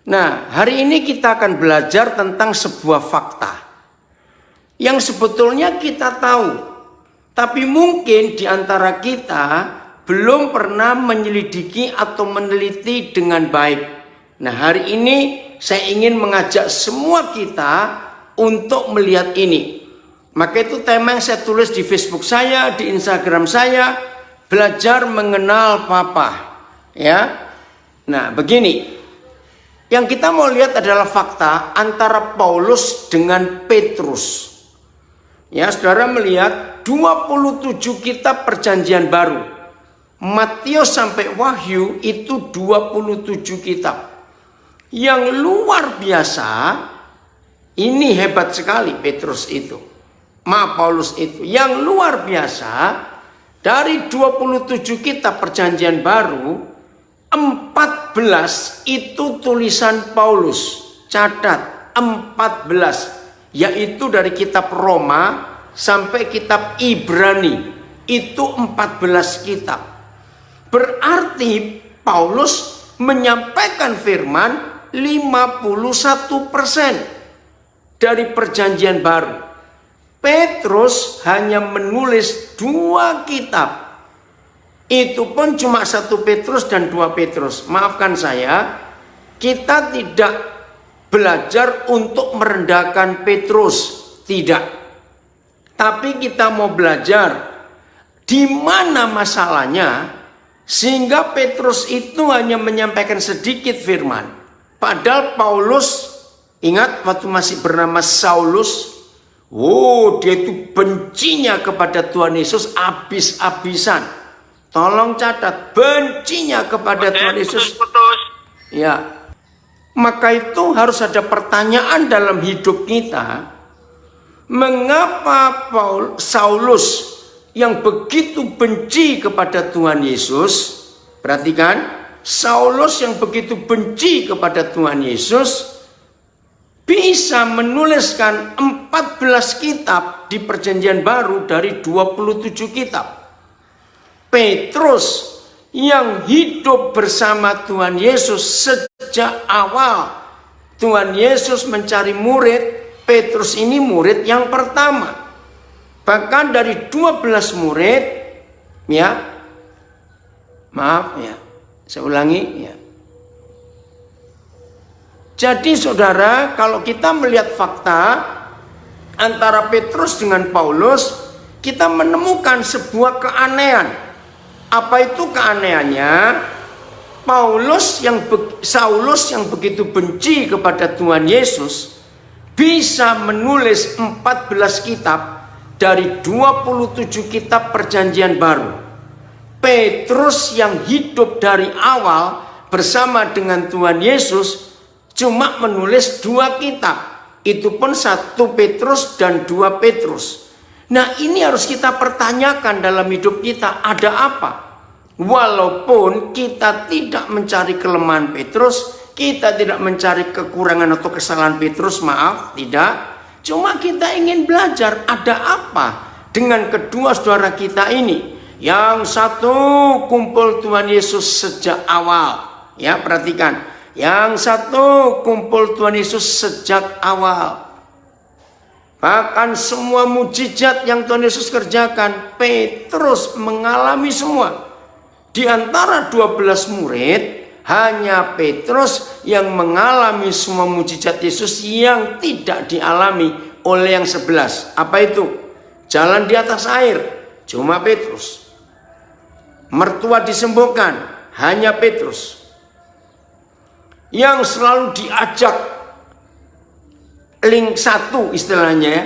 Nah, hari ini kita akan belajar tentang sebuah fakta yang sebetulnya kita tahu, tapi mungkin di antara kita belum pernah menyelidiki atau meneliti dengan baik. Nah, hari ini saya ingin mengajak semua kita untuk melihat ini. Maka itu tema yang saya tulis di Facebook saya, di Instagram saya, belajar mengenal Papa. Ya. Nah, begini. Yang kita mau lihat adalah fakta antara Paulus dengan Petrus. Ya, saudara melihat 27 kitab perjanjian baru. Matius sampai Wahyu itu 27 kitab. Yang luar biasa, ini hebat sekali Petrus itu. Paulus itu. Yang luar biasa, dari 27 kitab perjanjian baru, 14 itu tulisan Paulus. Catat, 14. Yaitu dari kitab Roma sampai kitab Ibrani. Itu 14 kitab. Berarti Paulus menyampaikan firman 51% dari perjanjian baru. Petrus hanya menulis 2 kitab. Itu pun cuma 1 Petrus dan 2 Petrus. Maafkan saya, kita tidak belajar untuk merendahkan Petrus. Tidak. Tapi kita mau belajar di mana masalahnya sehingga Petrus itu hanya menyampaikan sedikit firman. Padahal Paulus, ingat waktu masih bernama Saulus, dia itu bencinya kepada Tuhan Yesus habis-habisan. Tolong catat, bencinya kepada Tuhan Yesus. Ya. Maka itu harus ada pertanyaan dalam hidup kita. Mengapa Saulus yang begitu benci kepada Tuhan Yesus, perhatikan, Saulus yang begitu benci kepada Tuhan Yesus bisa menuliskan 14 kitab di perjanjian baru dari 27 kitab. Petrus yang hidup bersama Tuhan Yesus sejak awal Tuhan Yesus mencari murid, Petrus ini murid yang pertama. Bahkan dari 12 murid, ya, maaf ya, saya ulangi ya. Jadi saudara, kalau kita melihat fakta antara Petrus dengan Paulus, kita menemukan sebuah keanehan. Apa itu keanehannya? Saulus yang begitu benci kepada Tuhan Yesus bisa menulis 14 kitab dari 27 kitab perjanjian baru. Petrus yang hidup dari awal bersama dengan Tuhan Yesus cuma menulis 2 kitab. Itu pun 1 Petrus dan 2 Petrus. Nah, ini harus kita pertanyakan dalam hidup kita, ada apa? Walaupun kita tidak mencari kelemahan Petrus, kita tidak mencari kekurangan atau kesalahan Petrus, maaf, tidak. Cuma kita ingin belajar ada apa dengan kedua saudara kita ini. Yang satu kumpul Tuhan Yesus sejak awal. Ya, perhatikan. Yang satu kumpul Tuhan Yesus sejak awal. Bahkan semua mujizat yang Tuhan Yesus kerjakan, Petrus mengalami semua. Di antara 12 murid, hanya Petrus yang mengalami semua mujizat Yesus yang tidak dialami oleh yang 11. Apa itu? Jalan di atas air, cuma Petrus. Mertua disembuhkan, hanya Petrus. Yang selalu diajak link 1 istilahnya ya,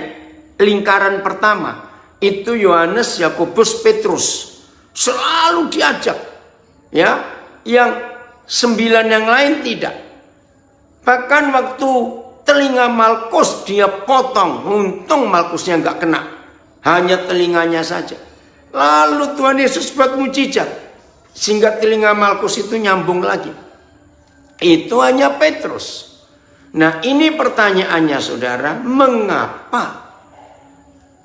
lingkaran pertama itu Yohanes, Yakobus, Petrus. Selalu diajak, ya. Yang 9 yang lain tidak. Bahkan waktu telinga Malkus dia potong, untung Malkusnya nggak kena, hanya telinganya saja. Lalu Tuhan Yesus buat mujizat sehingga telinga Malkus itu nyambung lagi. Itu hanya Petrus. Nah, ini pertanyaannya saudara, mengapa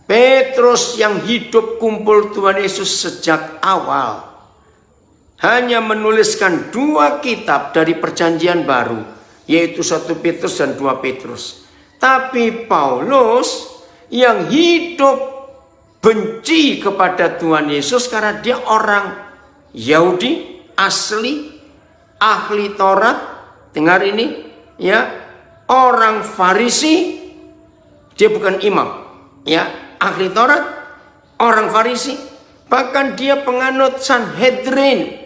Petrus yang hidup kumpul Tuhan Yesus sejak awal hanya menuliskan 2 kitab dari perjanjian baru, yaitu 1 Petrus dan 2 Petrus. Tapi Paulus yang hidup benci kepada Tuhan Yesus karena dia orang Yahudi asli, ahli Taurat. Dengar ini ya, orang Farisi. Dia bukan imam ya, ahli Taurat, orang Farisi. Bahkan dia penganut Sanhedrin.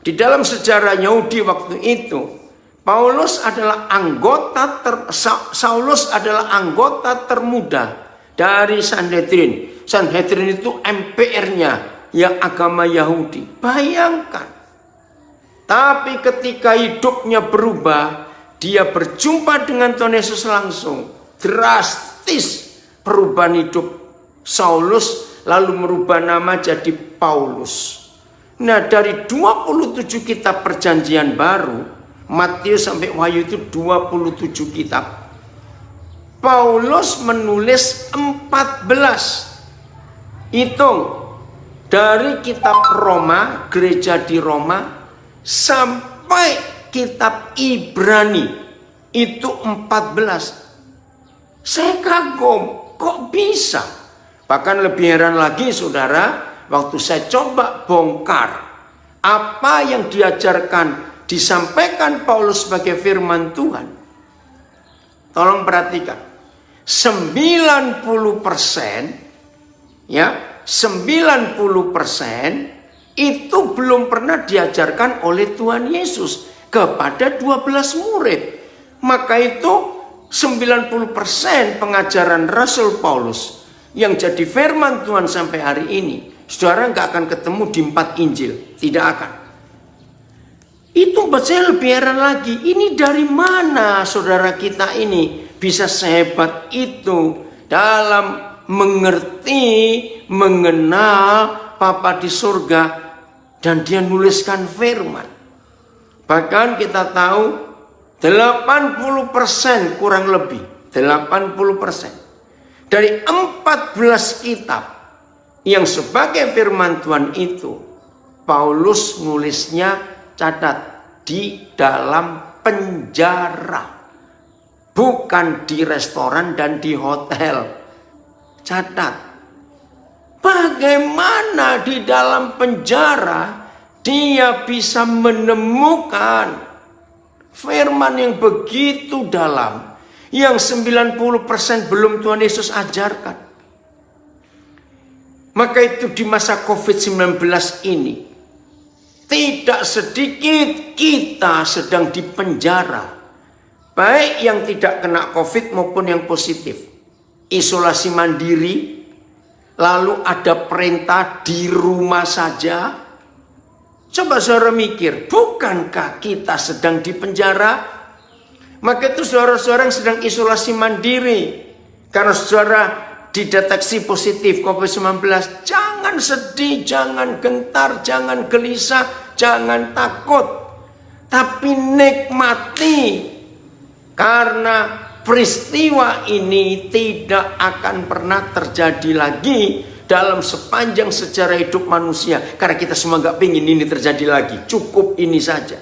Di dalam sejarah Yahudi waktu itu, Saulus adalah anggota termuda dari Sanhedrin. Sanhedrin itu MPR-nya yang agama Yahudi. Bayangkan. Tapi ketika hidupnya berubah, dia berjumpa dengan Tuhan Yesus langsung. Drastis perubahan hidup Saulus, lalu merubah nama jadi Paulus. Nah, dari 27 kitab perjanjian baru, Matius sampai Wahyu itu 27 kitab. Paulus menulis 14. Hitung dari kitab Roma, gereja di Roma, sampai kitab Ibrani itu 14. Saya kagum, kok bisa? Bahkan lebih heran lagi saudara, waktu saya coba bongkar apa yang disampaikan Paulus sebagai firman Tuhan. Tolong perhatikan. 90% ya, 90% itu belum pernah diajarkan oleh Tuhan Yesus kepada 12 murid. Maka itu 90% pengajaran Rasul Paulus yang jadi firman Tuhan sampai hari ini, saudara nggak akan ketemu di 4 Injil, tidak akan. Itu buat saya lebih heran lagi. Ini dari mana saudara kita ini bisa sehebat itu dalam mengerti, mengenal Bapa di surga, dan dia nuliskan firman. Bahkan kita tahu 80% kurang lebih, 80% dari 14 kitab yang sebagai firman Tuhan itu, Paulus nulisnya, catat, di dalam penjara. Bukan di restoran dan di hotel. Catat. Bagaimana di dalam penjara dia bisa menemukan firman yang begitu dalam, yang 90% belum Tuhan Yesus ajarkan. Maka itu di masa COVID-19 ini, tidak sedikit kita sedang dipenjara. Baik yang tidak kena COVID maupun yang positif. Isolasi mandiri, lalu ada perintah di rumah saja. Coba saudara mikir, bukankah kita sedang dipenjara? Maka itu saudara-saudara yang sedang isolasi mandiri, karena saudara dideteksi positif COVID-19, jangan sedih, jangan gentar, jangan gelisah, jangan takut. Tapi nikmati. Karena peristiwa ini tidak akan pernah terjadi lagi dalam sepanjang sejarah hidup manusia. Karena kita semua gak pengen ini terjadi lagi. Cukup ini saja.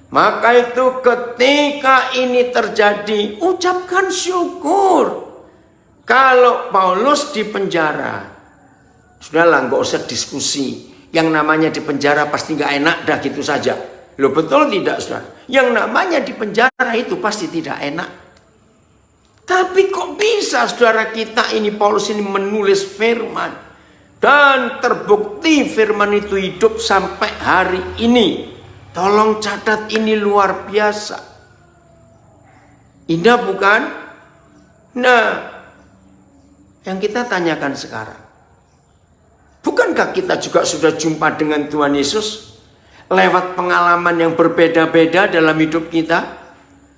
Maka itu ketika ini terjadi, ucapkan syukur. Kalau Paulus di penjara, sudahlah gak usah diskusi. Yang namanya di penjara pasti gak enak, dah gitu saja. Loh, betul tidak saudara? Yang namanya di penjara itu pasti tidak enak. Tapi kok bisa saudara kita ini, Paulus ini menulis firman. Dan terbukti firman itu hidup sampai hari ini. Tolong catat, ini luar biasa. Indah bukan? Nah, yang kita tanyakan sekarang, bukankah kita juga sudah jumpa dengan Tuhan Yesus lewat pengalaman yang berbeda-beda dalam hidup kita?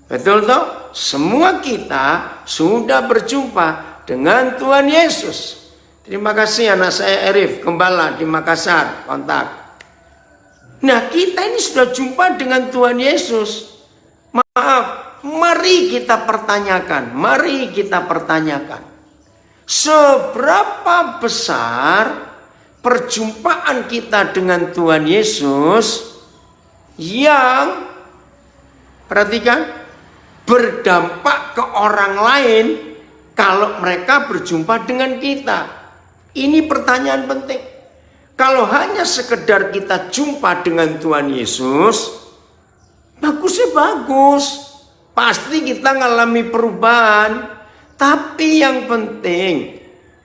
Betul toh? Semua kita sudah berjumpa dengan Tuhan Yesus. Terima kasih anak saya Arif, gembala di Makassar, kontak. Nah, kita ini sudah jumpa dengan Tuhan Yesus. Maaf, mari kita pertanyakan. Mari kita pertanyakan. Seberapa besar perjumpaan kita dengan Tuhan Yesus yang, perhatikan, berdampak ke orang lain kalau mereka berjumpa dengan kita? Ini pertanyaan penting. Kalau hanya sekedar kita jumpa dengan Tuhan Yesus, bagusnya bagus. Pasti kita ngalami perubahan. Tapi yang penting,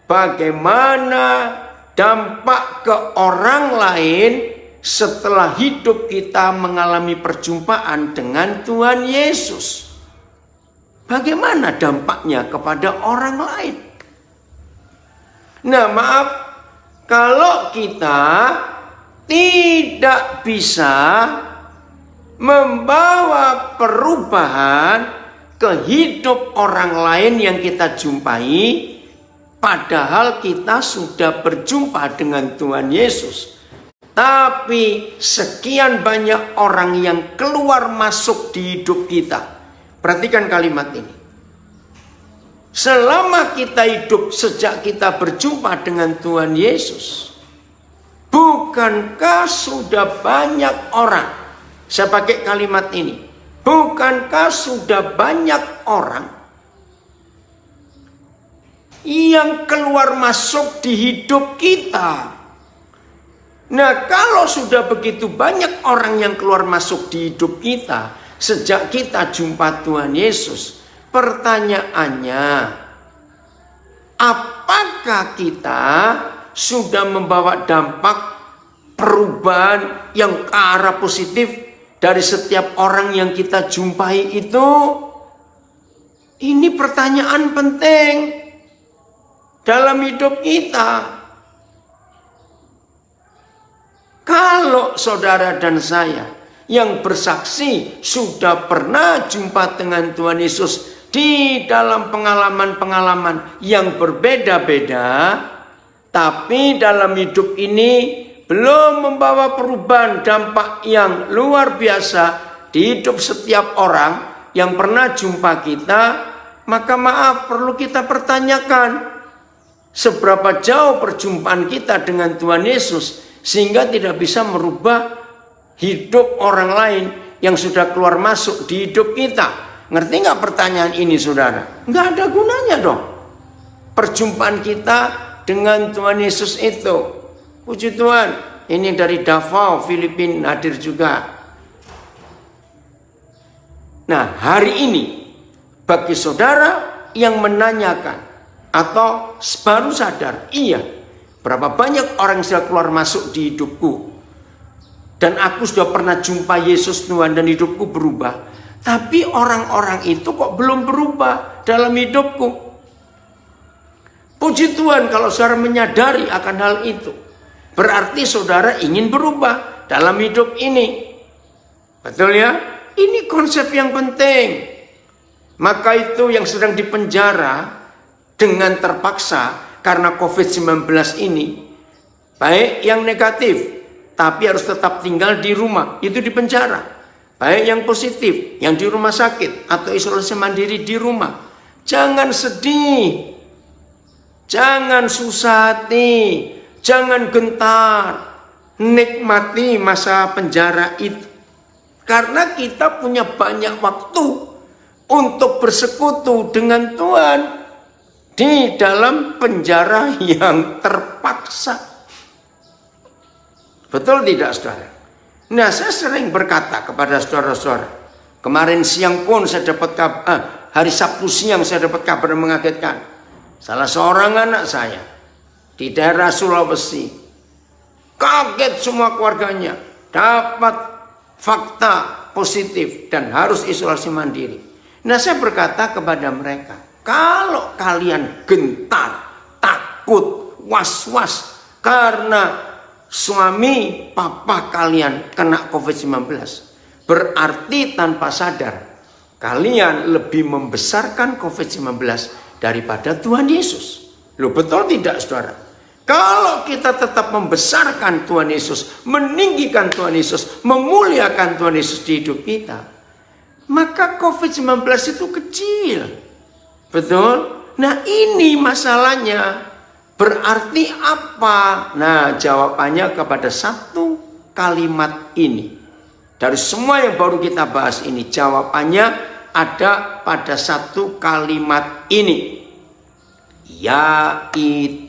bagaimana dampak ke orang lain setelah hidup kita mengalami perjumpaan dengan Tuhan Yesus. Bagaimana dampaknya kepada orang lain? Nah, maaf, kalau kita tidak bisa membawa perubahan ke hidup orang lain yang kita jumpai, padahal kita sudah berjumpa dengan Tuhan Yesus. Tapi sekian banyak orang yang keluar masuk di hidup kita. Perhatikan kalimat ini. Selama kita hidup sejak kita berjumpa dengan Tuhan Yesus, bukankah sudah banyak orang, saya pakai kalimat ini, bukankah sudah banyak orang yang keluar masuk di hidup kita? Nah, kalau sudah begitu banyak orang yang keluar masuk di hidup kita sejak kita jumpa Tuhan Yesus, pertanyaannya, apakah kita sudah membawa dampak perubahan yang ke arah positif dari setiap orang yang kita jumpai itu? Ini pertanyaan penting dalam hidup kita. Kalau saudara dan saya yang bersaksi sudah pernah jumpa dengan Tuhan Yesus di dalam pengalaman-pengalaman yang berbeda-beda, tapi dalam hidup ini belum membawa perubahan dampak yang luar biasa di hidup setiap orang yang pernah jumpa kita, maka maaf, perlu kita pertanyakan seberapa jauh perjumpaan kita dengan Tuhan Yesus sehingga tidak bisa merubah hidup orang lain yang sudah keluar masuk di hidup kita. Ngerti nggak pertanyaan ini, saudara? Nggak ada gunanya dong perjumpaan kita dengan Tuhan Yesus itu. Puji Tuhan, ini dari Davao, Filipina hadir juga. Nah, hari ini bagi saudara yang menanyakan atau baru sadar, iya, berapa banyak orang yang sudah keluar masuk di hidupku dan aku sudah pernah jumpa Yesus Tuhan dan hidupku berubah, tapi orang-orang itu kok belum berubah dalam hidupku. Puji Tuhan kalau saudara menyadari akan hal itu, berarti saudara ingin berubah dalam hidup ini. Betul ya? Ini konsep yang penting. Maka itu yang sedang dipenjara dengan terpaksa karena COVID-19 ini, baik yang negatif tapi harus tetap tinggal di rumah, itu di penjara. Baik yang positif, yang di rumah sakit atau isolasi mandiri di rumah. Jangan sedih, jangan susah hati, jangan gentar. Nikmati masa penjara itu. Karena kita punya banyak waktu untuk bersekutu dengan Tuhan di dalam penjara yang terpaksa. Betul tidak, saudara? Nah, saya sering berkata kepada saudara-saudara, kemarin siang pun saya dapat kabar, hari Sabtu siang saya dapat kabar yang mengagetkan. Salah seorang anak saya di daerah Sulawesi, kaget semua keluarganya, dapat fakta positif dan harus isolasi mandiri. Nah, saya berkata kepada mereka, kalau kalian gentar, takut, was-was karena suami papa kalian kena COVID-19, berarti tanpa sadar kalian lebih membesarkan COVID-19 daripada Tuhan Yesus. Loh, betul tidak, saudara? Kalau kita tetap membesarkan Tuhan Yesus, meninggikan Tuhan Yesus, memuliakan Tuhan Yesus di hidup kita, maka COVID-19 itu kecil. Betul? Nah, ini masalahnya. Berarti apa? Nah, jawabannya kepada satu kalimat ini. Dari semua yang baru kita bahas ini, jawabannya ada pada satu kalimat ini, yaitu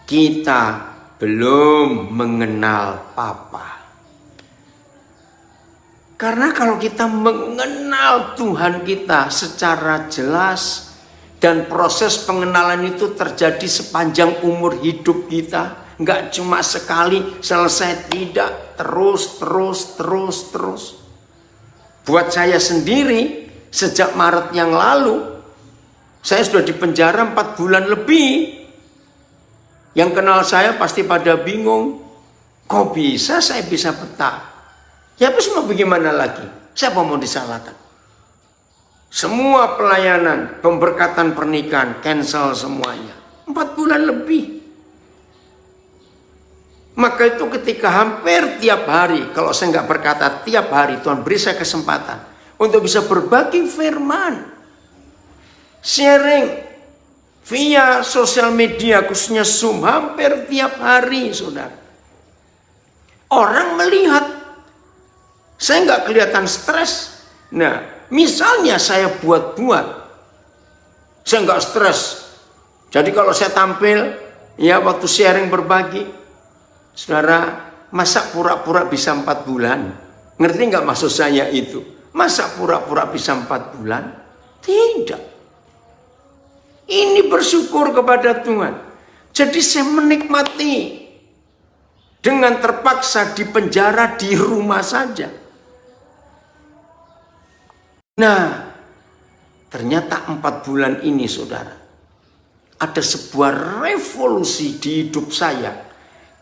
kita belum mengenal Bapa. Karena kalau kita mengenal Tuhan kita secara jelas, dan proses pengenalan itu terjadi sepanjang umur hidup kita, nggak cuma sekali selesai, tidak, terus. Buat saya sendiri, sejak Maret yang lalu, saya sudah di penjara 4 bulan lebih. Yang kenal saya pasti pada bingung, kok bisa saya bisa betah? Ya terus mau bagaimana lagi? Siapa mau disalahkan? Semua pelayanan, pemberkatan pernikahan, cancel semuanya. 4 bulan lebih. Maka itu ketika hampir tiap hari, kalau saya nggak berkata tiap hari, Tuhan beri saya kesempatan untuk bisa berbagi firman, sharing via sosial media, khususnya Zoom, hampir tiap hari, saudara. Orang melihat saya nggak kelihatan stres. Nah, misalnya saya buat-buat, saya nggak stres. Jadi kalau saya tampil, ya waktu sharing berbagi, saudara, masa pura-pura bisa 4 bulan? Ngerti nggak maksud saya itu? Masa pura-pura bisa 4 bulan? Tidak. Ini bersyukur kepada Tuhan. Jadi saya menikmati dengan terpaksa di penjara di rumah saja. Nah, ternyata 4 bulan ini, saudara, ada sebuah revolusi di hidup saya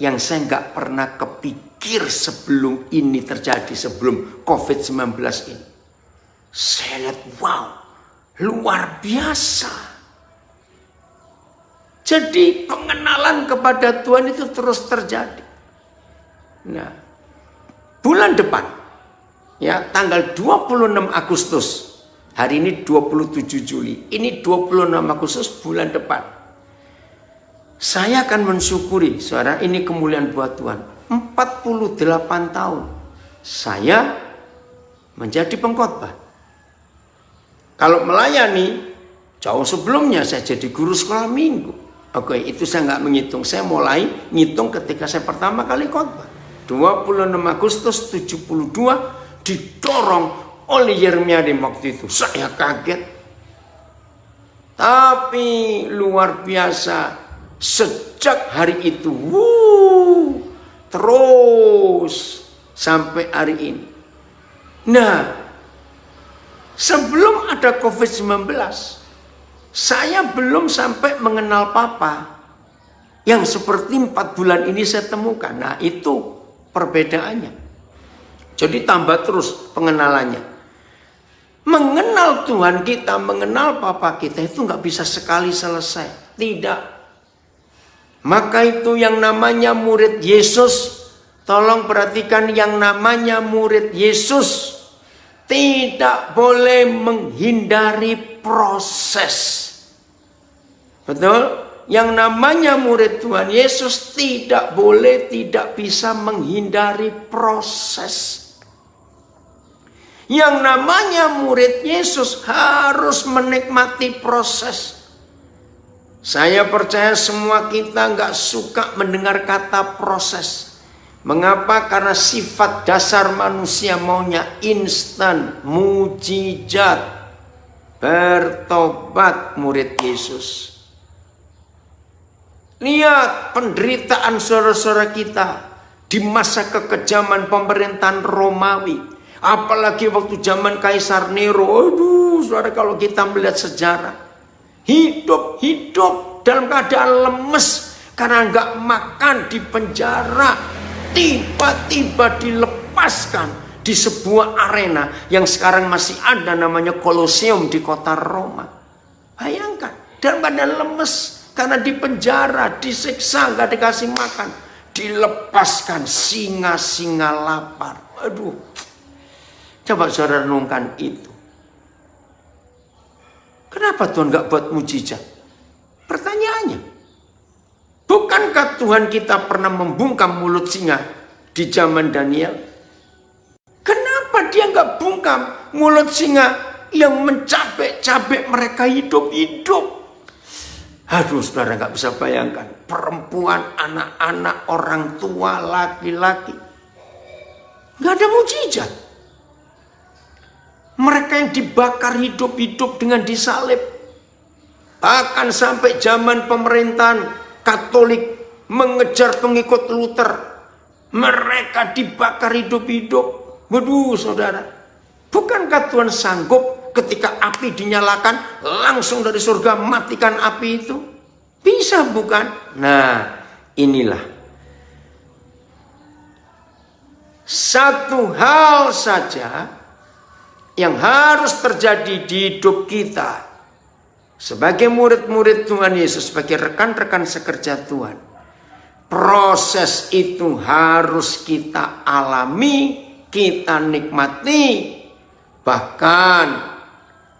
yang saya nggak pernah kepikir sebelum ini terjadi, sebelum COVID-19 ini. Saya lihat, wow, luar biasa. Jadi pengenalan kepada Tuhan itu terus terjadi. Nah, bulan depan, ya tanggal 26 Agustus, hari ini 27 Juli, ini 26 Agustus bulan depan. Saya akan mensyukuri, saudara, ini kemuliaan buat Tuhan. 48 tahun saya menjadi pengkhotbah. Kalau melayani, jauh sebelumnya saya jadi guru sekolah minggu. Oke, itu saya nggak menghitung. Saya mulai ngitung ketika saya pertama kali khotbah. 26 Agustus 72 didorong oleh Yeremia di waktu itu. Saya kaget. Tapi luar biasa. Sejak hari itu, terus sampai hari ini. Nah, sebelum ada COVID-19, saya belum sampai mengenal Papa yang seperti 4 bulan ini saya temukan. Nah, itu perbedaannya. Jadi tambah terus pengenalannya. Mengenal Tuhan kita, mengenal Papa kita itu nggak bisa sekali selesai. Tidak. Maka itu yang namanya murid Yesus, tolong perhatikan, yang namanya murid Yesus tidak boleh menghindari proses. Betul? Yang namanya murid Tuhan Yesus tidak boleh, tidak bisa menghindari proses. Yang namanya murid Yesus harus menikmati proses. Saya percaya semua kita nggak suka mendengar kata proses. Mengapa? Karena sifat dasar manusia maunya instan, mujizat, bertobat murid Yesus. Lihat penderitaan saudara-saudara kita di masa kekejaman pemerintahan Romawi. Apalagi waktu zaman Kaisar Nero. Aduh, saudara, kalau kita melihat sejarah. Hidup dalam keadaan lemes karena nggak makan di penjara, tiba-tiba dilepaskan di sebuah arena yang sekarang masih ada namanya Kolosium di kota Roma. Bayangkan, dalam keadaan lemes karena di penjara, disiksa, nggak dikasih makan, dilepaskan, singa-singa lapar. Aduh, coba saudara renungkan itu. Kenapa Tuhan gak buat mujizat? Pertanyaannya, bukankah Tuhan kita pernah membungkam mulut singa di zaman Daniel? Kenapa dia gak bungkam membungkam, mulut singa yang mencabik-cabik mereka hidup-hidup. Aduh, saudara nggak bisa bayangkan. Perempuan, anak-anak, orang tua, laki-laki. Nggak ada mujizat. Mereka yang dibakar hidup-hidup dengan disalib. Bahkan sampai zaman pemerintahan Katolik mengejar pengikut Luther. Mereka dibakar hidup-hidup. Waduh, saudara. Bukankah Tuhan sanggup ketika api dinyalakan langsung dari surga matikan api itu? Bisa bukan? Nah, inilah satu hal saja yang harus terjadi di hidup kita sebagai murid-murid Tuhan Yesus, sebagai rekan-rekan sekerja Tuhan. Proses itu harus kita alami, kita nikmati. Bahkan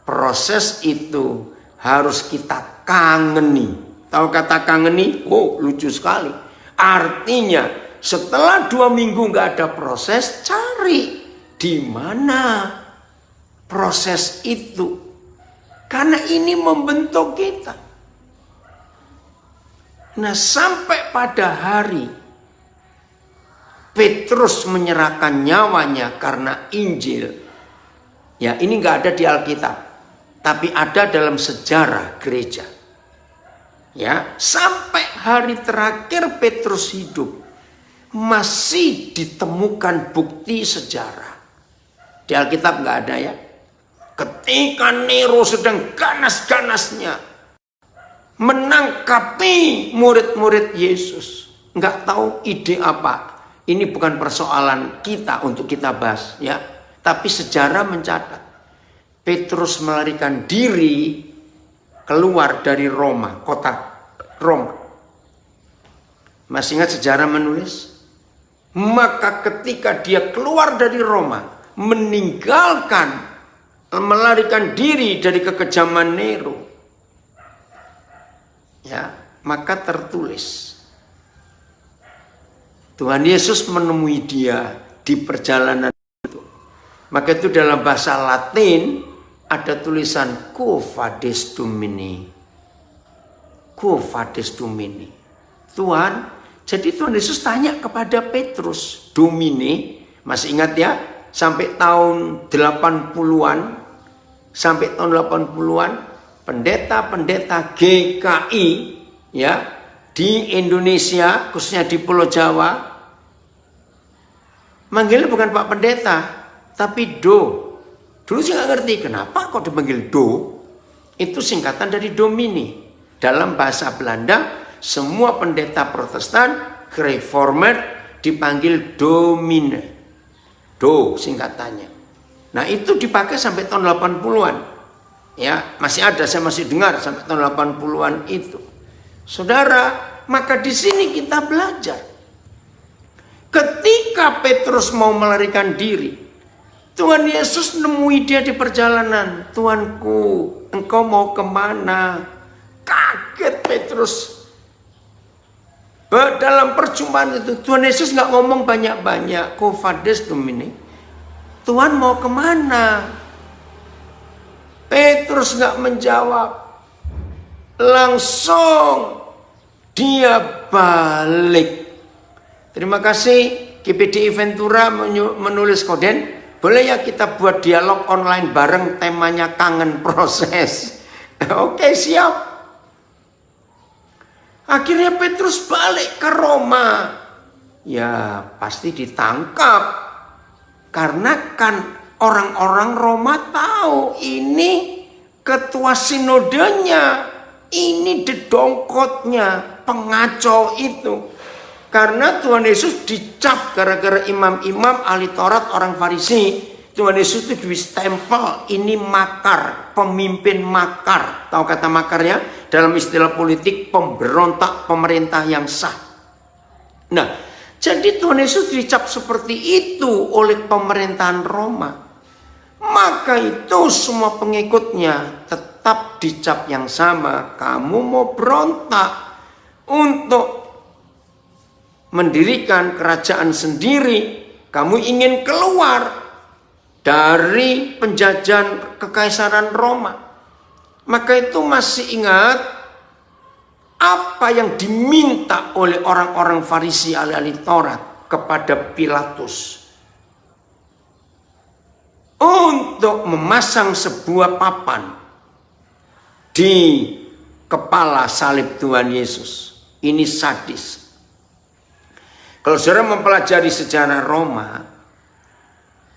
proses itu harus kita kangeni. Tahu kata kangeni? Oh, lucu sekali. Artinya setelah 2 minggu nggak ada proses, cari di mana proses itu. Karena ini membentuk kita. Nah, sampai pada hari Petrus menyerahkan nyawanya karena Injil. Ya, ini nggak ada di Alkitab, tapi ada dalam sejarah gereja. Ya, sampai hari terakhir Petrus hidup masih ditemukan bukti sejarah. Di Alkitab nggak ada ya. Ketika Nero sedang ganas-ganasnya menangkapi murid-murid Yesus, nggak tahu ide apa. Ini bukan persoalan kita untuk kita bahas ya. Tapi sejarah mencatat Petrus melarikan diri keluar dari Roma, kota Roma. Masih ingat sejarah menulis? Maka ketika dia keluar dari Roma, melarikan diri dari kekejaman Nero, ya, maka tertulis Tuhan Yesus menemui dia di perjalanan itu. Maka itu dalam bahasa Latin ada tulisan Quo vadis Domini. Quo vadis Domini. Tuhan, jadi Tuhan Yesus tanya kepada Petrus, Domini, masih ingat ya? Sampai tahun 80-an, pendeta-pendeta GKI ya di Indonesia, khususnya di Pulau Jawa, manggilnya bukan Pak Pendeta, tapi Do. Dulu saya nggak ngerti kenapa kok dipanggil Do. Itu singkatan dari Domini. Dalam bahasa Belanda, semua pendeta Protestan, Reformer dipanggil Domine. Do singkatannya. Nah, itu dipakai sampai tahun 80-an. Ya, masih ada, saya masih dengar sampai tahun 80-an itu. Saudara, maka di sini kita belajar. Ketika Petrus mau melarikan diri, Tuhan Yesus nemui dia di perjalanan. Tuanku, engkau mau kemana? Kaget Petrus. Dalam perjumpaan itu Tuhan Yesus nggak ngomong banyak-banyak. Quo vadis Domini. Tuhan mau kemana? Petrus nggak menjawab. Langsung dia balik. Terima kasih GPDI Ventura menulis koden. Boleh ya kita buat dialog online bareng, temanya kangen proses. Oke, siap. Akhirnya Petrus balik ke Roma. Ya pasti ditangkap. Karena kan orang-orang Roma tahu ini ketua sinodenya. Ini dedongkotnya, pengacau itu. Karena Tuhan Yesus dicap gara-gara imam-imam, ahli Taurat, orang Farisi. Tuhan Yesus itu distempel, ini makar, pemimpin makar. Tahu kata makar ya? Dalam istilah politik, pemberontak pemerintah yang sah. Nah, jadi Tuhan Yesus dicap seperti itu oleh pemerintahan Roma. Maka itu semua pengikutnya tetap dicap yang sama. Kamu mau berontak untuk mendirikan kerajaan sendiri, kamu ingin keluar. dari penjajahan kekaisaran Roma. Maka itu masih ingat apa yang diminta oleh orang-orang Farisi ahli Taurat kepada Pilatus untuk memasang sebuah papan di kepala salib Tuhan Yesus. Ini sadis. Kalau saudara mempelajari sejarah Roma,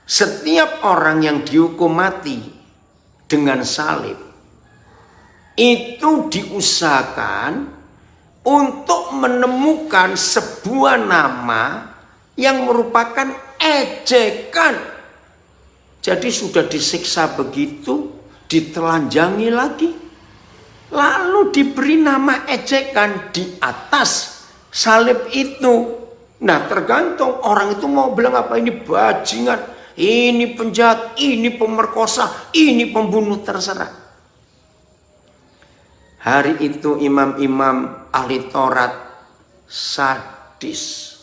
setiap orang yang dihukum mati dengan salib itu diusahakan untuk menemukan sebuah nama yang merupakan ejekan. Jadi sudah disiksa begitu, ditelanjangi lagi, lalu diberi nama ejekan di atas salib itu. Nah, tergantung orang itu mau bilang apa, ini bajingan, ini penjahat, ini pemerkosa, ini pembunuh, terserah. Hari itu imam-imam ahli Taurat sadis,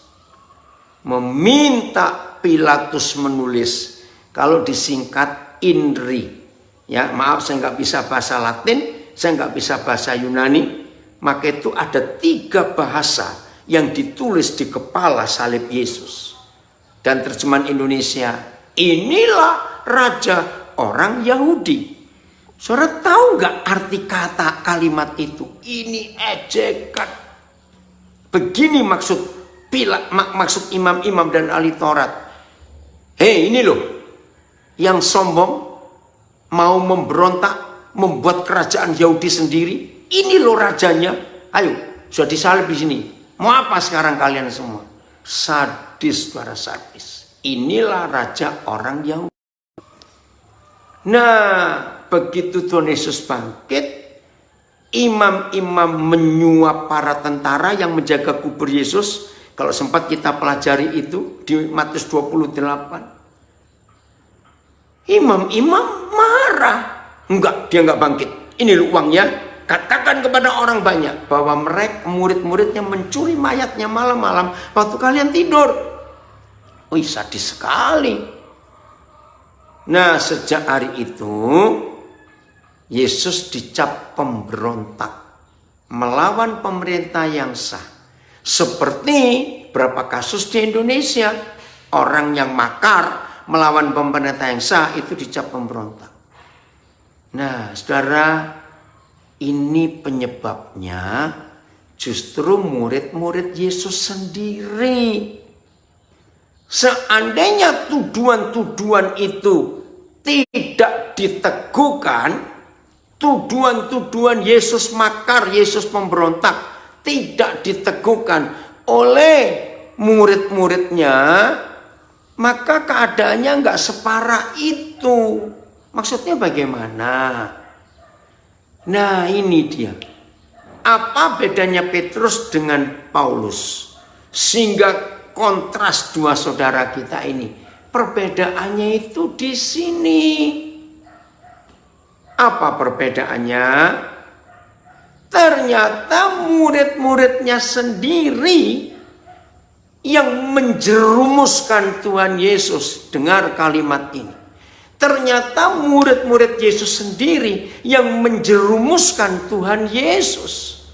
meminta Pilatus menulis, kalau disingkat INRI. Ya, maaf saya nggak bisa bahasa Latin, saya nggak bisa bahasa Yunani. Maka itu ada 3 bahasa yang ditulis di kepala salib Yesus. Dan terjemahan Indonesia, inilah raja orang Yahudi. Saudara tahu nggak arti kata kalimat itu? Ini ejekan. Begini maksud imam-imam dan ahli Taurat. Hei, ini loh yang sombong, mau memberontak, membuat kerajaan Yahudi sendiri. Ini loh rajanya. Ayo, sudah disalib di sini. Mau apa sekarang kalian semua? Sadis, para sadis. Inilah raja orang Yahudi. Nah, begitu Tuhan Yesus bangkit, imam-imam menyuap para tentara yang menjaga kubur Yesus. Kalau sempat kita pelajari itu di Matius 28. Imam-imam marah. Enggak, dia enggak bangkit. Ini loh uangnya. Katakan kepada orang banyak bahwa mereka murid-muridnya mencuri mayatnya malam-malam waktu kalian tidur. Wih, sadis sekali. Nah, sejak hari itu Yesus dicap pemberontak, melawan pemerintah yang sah. Seperti berapa kasus di Indonesia, orang yang makar melawan pemerintah yang sah itu dicap pemberontak. Nah, saudara, ini penyebabnya justru murid-murid Yesus sendiri. Seandainya tuduhan-tuduhan itu tidak diteguhkan, tuduhan-tuduhan Yesus makar, Yesus pemberontak tidak diteguhkan oleh murid-muridnya, maka keadaannya nggak separah itu. Maksudnya bagaimana? Nah, ini dia. Apa bedanya Petrus dengan Paulus? Sehingga kontras dua saudara kita ini. Perbedaannya itu di sini. Apa perbedaannya? Ternyata murid-muridnya sendiri yang menjerumuskan Tuhan Yesus. Dengar kalimat ini. Ternyata murid-murid Yesus sendiri yang menjerumuskan Tuhan Yesus.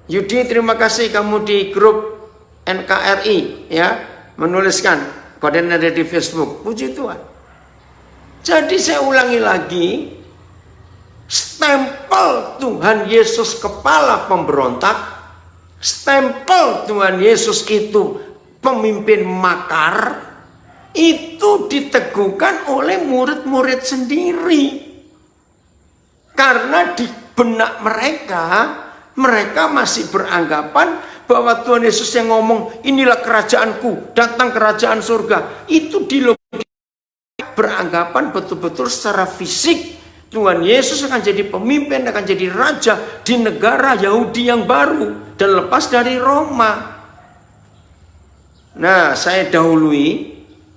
Yudi, terima kasih kamu di grup NKRI ya, menuliskan, kode ada di Facebook. Puji Tuhan. Jadi saya ulangi lagi, stempel Tuhan Yesus kepala pemberontak, stempel Tuhan Yesus itu pemimpin makar, itu diteguhkan oleh murid-murid sendiri. Karena di benak mereka masih beranggapan bahwa Tuhan Yesus yang ngomong, inilah kerajaanku, datang kerajaan surga. Itu beranggapan betul-betul secara fisik Tuhan Yesus akan jadi pemimpin, akan jadi raja di negara Yahudi yang baru dan lepas dari Roma. Nah, saya dahului.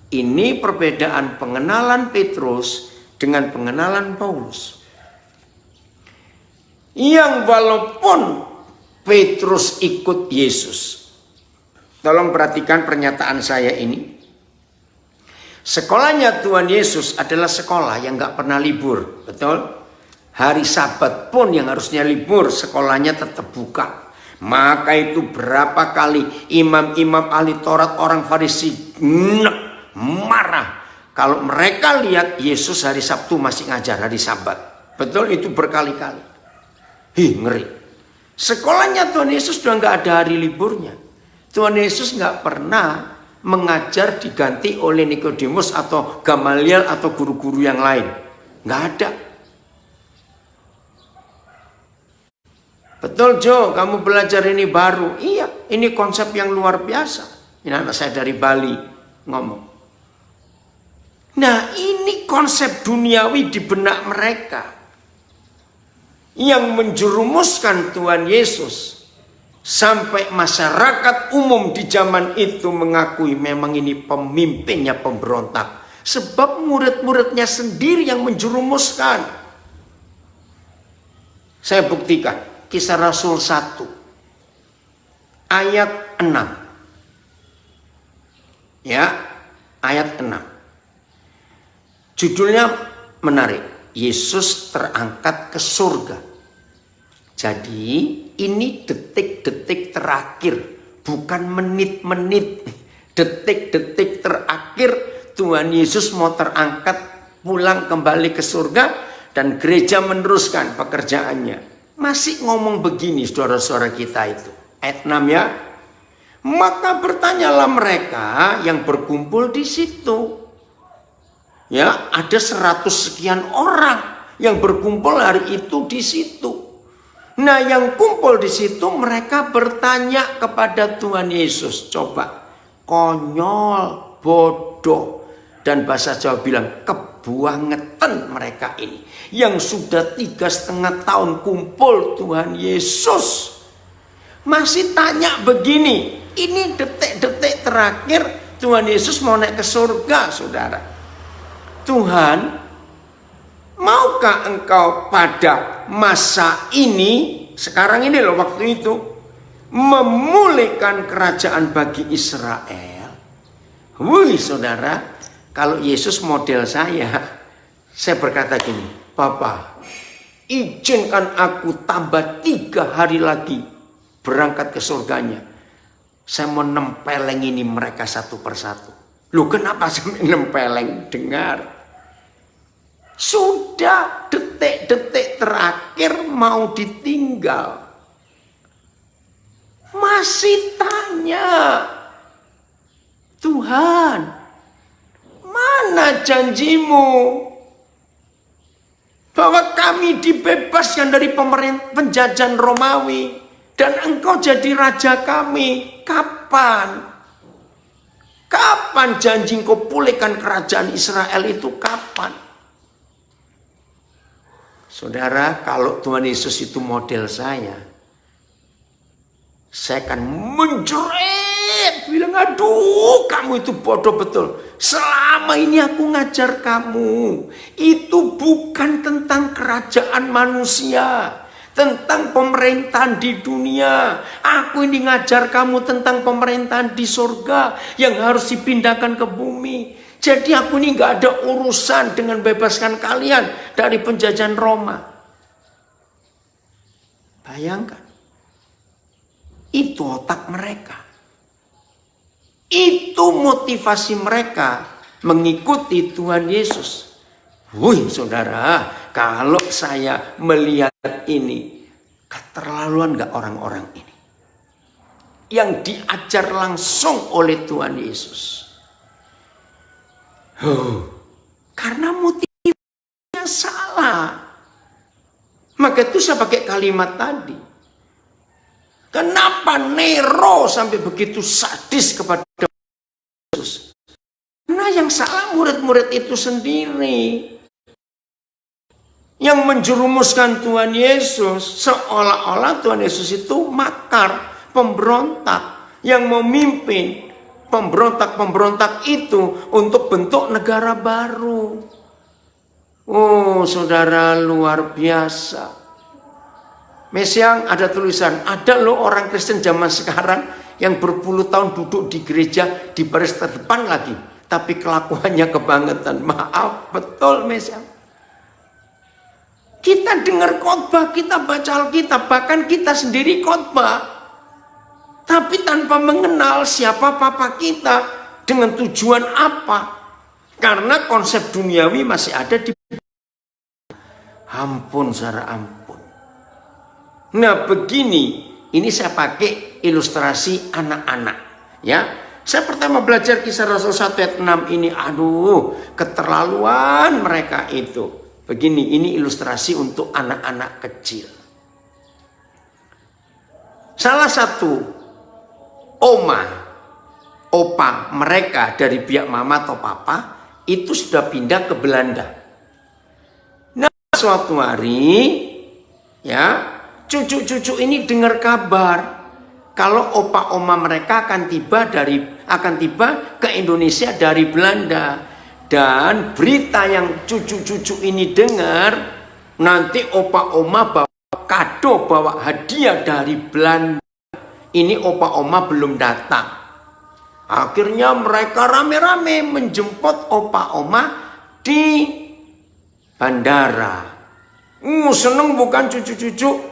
Ini perbedaan pengenalan Petrus dengan pengenalan Paulus. Yang walaupun Petrus ikut Yesus. Tolong perhatikan pernyataan saya ini. Sekolahnya Tuhan Yesus adalah sekolah yang gak pernah libur. Betul? Hari Sabat pun yang harusnya libur, sekolahnya tetap buka. Maka itu berapa kali imam-imam ahli Taurat, orang Farisi marah kalau mereka lihat Yesus hari Sabtu masih ngajar hari Sabat. Betul, itu berkali-kali. Ngeri. Sekolahnya Tuhan Yesus sudah nggak ada hari liburnya. Tuhan Yesus nggak pernah mengajar diganti oleh Nikodemus atau Gamaliel atau guru-guru yang lain. Nggak ada. Betul Jo, kamu belajar ini baru. Iya, ini konsep yang luar biasa. Ini anak saya dari Bali ngomong. Nah, ini konsep duniawi di benak mereka yang menjerumuskan Tuhan Yesus sampai masyarakat umum di zaman itu mengakui memang ini pemimpinnya pemberontak. Sebab murid-muridnya sendiri yang menjerumuskan. Saya buktikan. Kisah Rasul 1 ayat 6. Ya, ayat 6. Judulnya menarik. Yesus terangkat ke surga. Jadi ini detik-detik terakhir, bukan menit-menit. Detik-detik terakhir Tuhan Yesus mau terangkat pulang kembali ke surga dan gereja meneruskan pekerjaannya. Masih ngomong begini saudara-saudara kita itu. Ayat 6 ya. Maka bertanyalah mereka yang berkumpul di situ. Ya, ada 100 sekian orang yang berkumpul hari itu di situ. Nah, yang kumpul di situ mereka bertanya kepada Tuhan Yesus. Coba, konyol, bodoh. Dan bahasa Jawa bilang kebuangetan mereka ini. Yang sudah 3,5 tahun kumpul Tuhan Yesus. Masih tanya begini. Ini detik-detik terakhir Tuhan Yesus mau naik ke surga, saudara. Tuhan, maukah engkau pada masa ini, sekarang ini loh waktu itu, memulihkan kerajaan bagi Israel? Wih saudara, kalau Yesus model saya berkata gini, Bapak, izinkan aku tambah 3 hari lagi berangkat ke surganya. Saya mau nempeleng ini mereka satu persatu. Loh, kenapa sampai nempeleng? Dengar. Sudah detik-detik terakhir mau ditinggal. Masih tanya, Tuhan, mana janjimu bahwa kami dibebaskan dari penjajahan Romawi dan engkau jadi raja kami? Kapan? Kapan janji engkau pulihkan kerajaan Israel itu? Kapan? Saudara, kalau Tuhan Yesus itu model saya akan menjerit, bilang, aduh kamu itu bodoh betul. Selama ini aku ngajar kamu, itu bukan tentang kerajaan manusia, tentang pemerintahan di dunia. Aku ini ngajar kamu tentang pemerintahan di surga yang harus dipindahkan ke bumi. Jadi aku ini gak ada urusan dengan bebaskan kalian dari penjajahan Roma. Bayangkan. Itu otak mereka. Itu motivasi mereka mengikuti Tuhan Yesus. Wih saudara, kalau saya melihat ini, keterlaluan gak orang-orang ini? Yang diajar langsung oleh Tuhan Yesus. Karena motivasinya salah. Maka itu saya pakai kalimat tadi. Kenapa Nero sampai begitu sadis kepada Yesus? Karena yang salah murid-murid itu sendiri. Yang menjerumuskan Tuhan Yesus. Seolah-olah Tuhan Yesus itu makar, pemberontak. Yang memimpin pemberontak-pemberontak itu untuk bentuk negara baru. Oh saudara, luar biasa. Mesiang ada tulisan, ada loh orang Kristen zaman sekarang yang berpuluh tahun duduk di gereja di baris terdepan lagi. tapi kelakuannya kebangetan. Maaf, betul Mesial. Kita dengar khotbah, kita baca Alkitab, bahkan kita sendiri khotbah, tapi tanpa mengenal siapa Papa kita, dengan tujuan apa. Karena konsep duniawi masih ada di ampun, saudara, ampun. Nah begini, ini saya pakai ilustrasi anak-anak, ya. Saya pertama belajar Kisah Rasul 1 ayat 6 ini, aduh, keterlaluan mereka itu. Begini, ini ilustrasi untuk anak-anak kecil. Salah satu opa mereka dari pihak mama atau papa itu sudah pindah ke Belanda. Nah, suatu hari, ya, cucu-cucu ini dengar kabar kalau opa oma mereka akan tiba ke Indonesia dari Belanda. Dan berita yang cucu-cucu ini dengar, nanti opa oma bawa kado, bawa hadiah dari Belanda. Ini opa oma belum datang. Akhirnya mereka rame-rame menjemput opa oma di bandara. Seneng bukan cucu-cucu?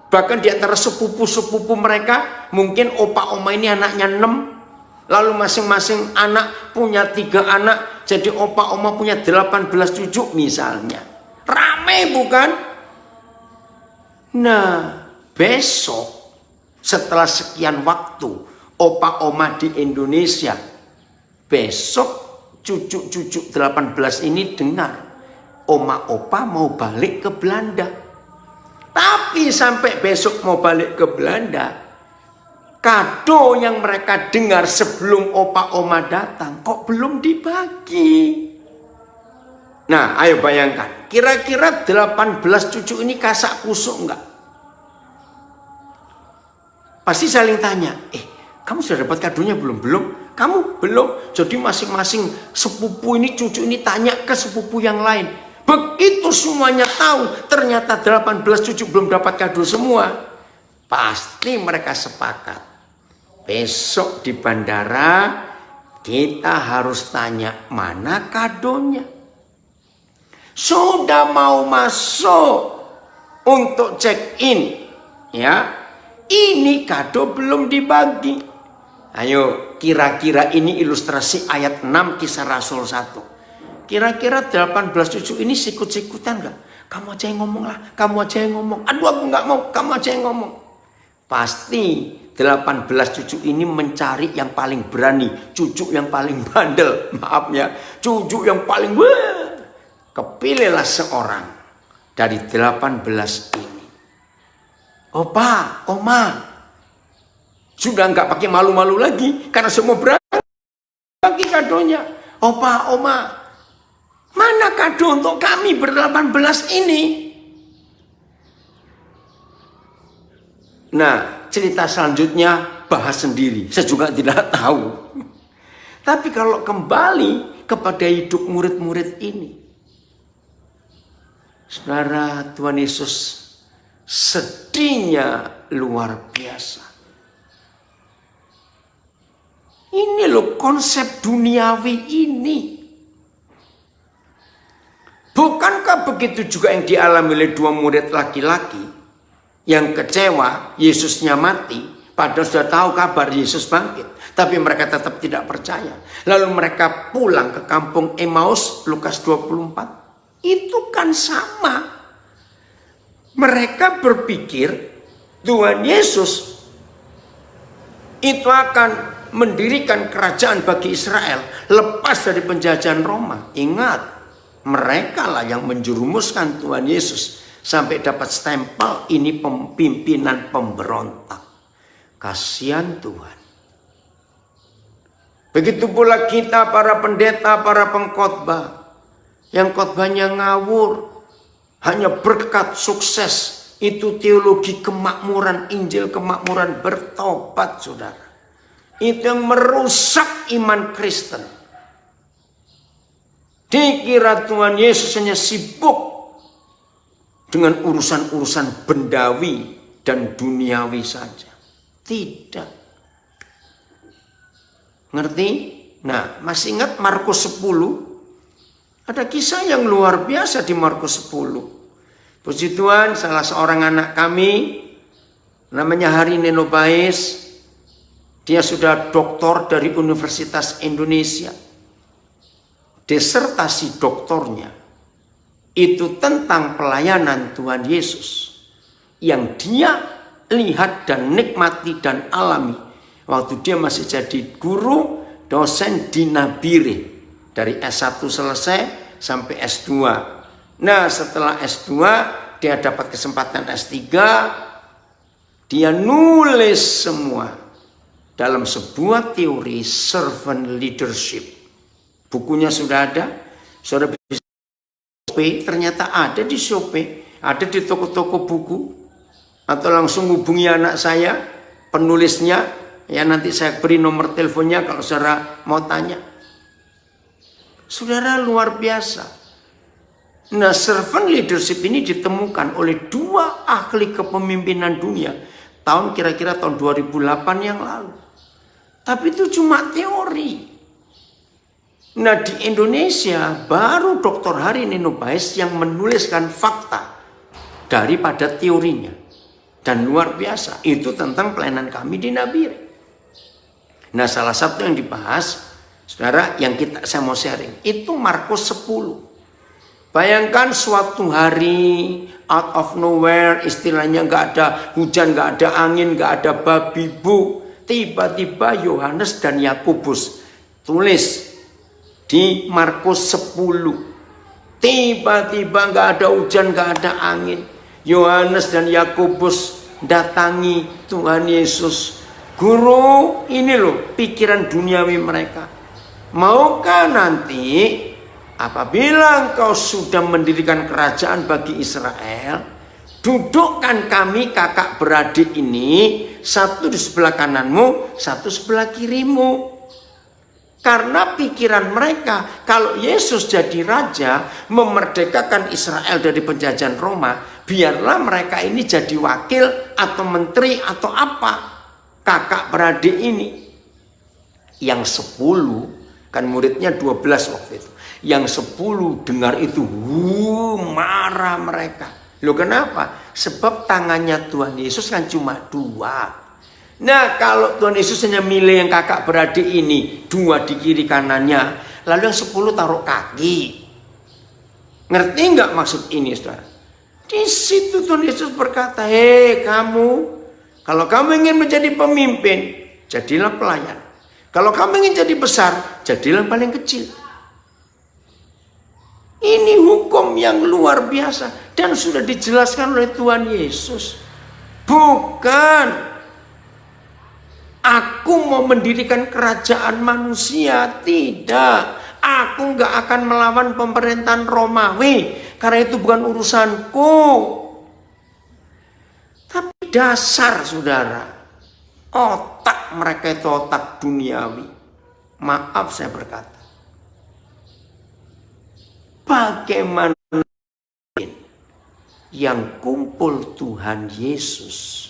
Bahkan di antara sepupu-sepupu mereka, mungkin opa oma ini anaknya 6. Lalu masing-masing anak punya 3 anak. Jadi opa oma punya 18 cucu misalnya. Rame bukan? Nah, besok setelah sekian waktu opa oma di Indonesia, besok cucu-cucu 18 ini dengar oma opa mau balik ke Belanda. Tapi sampai besok mau balik ke Belanda, kado yang mereka dengar sebelum opa oma datang kok belum dibagi. Nah, ayo bayangkan, kira-kira 18 cucu ini kasak kusuk enggak? Pasti saling tanya, kamu sudah dapat kadonya belum? Belum? Kamu belum? Jadi masing-masing sepupu ini, cucu ini tanya ke sepupu yang lain. Begitu semuanya tahu, ternyata 18 cucu belum dapat kado semua. Pasti mereka sepakat. Besok di bandara kita harus tanya mana kadonya. Sudah mau masuk untuk check in, ya. Ini kado belum dibagi. Ayo, kira-kira ini ilustrasi ayat 6 Kisah Rasul 1. Kira-kira 18 cucu ini sikut-sikutan gak? Kamu aja yang ngomong lah, kamu aja yang ngomong. Aduh, aku gak mau, kamu aja yang ngomong. Pasti 18 cucu ini mencari yang paling berani, cucu yang paling bandel, maaf ya, cucu yang paling kepilihlah seorang dari 18 ini. Opa, oma, sudah nggak pakai malu-malu lagi karena semua berani bagi kadonya. Opa, oma, mana kado untuk kami ber-18 ini? Nah, cerita selanjutnya bahas sendiri. Saya juga tidak tahu. Tapi kalau kembali kepada hidup murid-murid ini, saudara, Tuhan Yesus sedihnya luar biasa. Ini loh konsep duniawi ini. Bukankah begitu juga yang dialami oleh 2 murid laki-laki yang kecewa Yesusnya mati, padahal sudah tahu kabar Yesus bangkit, tapi mereka tetap tidak percaya. Lalu mereka pulang ke kampung Emmaus, Lukas 24. Itu kan sama. Mereka berpikir Tuhan Yesus itu akan mendirikan kerajaan bagi Israel lepas dari penjajahan Roma. Ingat, mereka lah yang menjerumuskan Tuhan Yesus sampai dapat stempel ini pimpinan pemberontak. Kasihan Tuhan. Begitu pula kita para pendeta, para pengkhotbah yang khotbahnya ngawur, hanya berkat sukses. Itu teologi kemakmuran, Injil kemakmuran, bertobat saudara. Itu yang merusak iman Kristen. Dikira Tuhan Yesus hanya sibuk dengan urusan-urusan bendawi dan duniawi saja. Tidak. Ngerti? Nah, masih ingat Markus 10? Ada kisah yang luar biasa di Markus 10. Puji Tuhan, salah seorang anak kami, namanya Hari Nenobais, dia sudah doktor dari Universitas Indonesia. Disertasi doktornya itu tentang pelayanan Tuhan Yesus yang dia lihat dan nikmati dan alami waktu dia masih jadi guru dosen di Nabire. Dari S1 selesai sampai S2. Nah, setelah S2 dia dapat kesempatan S3. Dia nulis semua dalam sebuah teori servant leadership. Bukunya sudah ada. Saudara bisa ternyata ada di Shopee, ada di toko-toko buku, atau langsung hubungi anak saya, penulisnya. Ya, nanti saya beri nomor teleponnya kalau saudara mau tanya. Saudara, luar biasa. Nah, servant leadership ini ditemukan oleh dua ahli kepemimpinan dunia tahun kira-kira tahun 2008 yang lalu. Tapi itu cuma teori. Nah, di Indonesia baru Dr. Hari Nenobais yang menuliskan fakta daripada teorinya. Dan luar biasa, itu tentang pelayanan kami di Nabire. Nah, salah satu yang dibahas, saudara, yang saya mau sharing itu Markus 10. Bayangkan suatu hari out of nowhere, istilahnya nggak ada hujan, nggak ada angin, nggak ada babi bu, tiba-tiba Yohanes dan Yakobus tulis di Markus 10. Tiba-tiba nggak ada hujan, nggak ada angin, Yohanes dan Yakobus datangi Tuhan Yesus. Guru, ini loh pikiran duniawi mereka. Maukah nanti apabila engkau sudah mendirikan kerajaan bagi Israel, dudukkan kami kakak beradik ini, satu di sebelah kananmu, satu sebelah kirimu. Karena pikiran mereka, kalau Yesus jadi raja, memerdekakan Israel dari penjajahan Roma, biarlah mereka ini jadi wakil atau menteri atau apa. Kakak beradik ini. Yang 10, kan muridnya 12 waktu itu. Yang 10 dengar itu, marah mereka. Loh, kenapa? Sebab tangannya Tuhan Yesus kan cuma 2. Nah, kalau Tuhan Yesus hanya milih yang kakak beradik ini, 2 di kiri kanannya, lalu yang 10 taruh kaki. Ngerti nggak maksud ini, saudara? Di situ Tuhan Yesus berkata, hei kamu, kalau kamu ingin menjadi pemimpin, jadilah pelayan. Kalau kamu ingin jadi besar, jadilah paling kecil. Ini hukum yang luar biasa dan sudah dijelaskan oleh Tuhan Yesus. Bukan aku mau mendirikan kerajaan manusia, tidak. Aku nggak akan melawan pemerintahan Romawi karena itu bukan urusanku. Tapi dasar, saudara, otak mereka itu otak duniawi. Maaf saya berkata. Bagaimana yang kumpul Tuhan Yesus,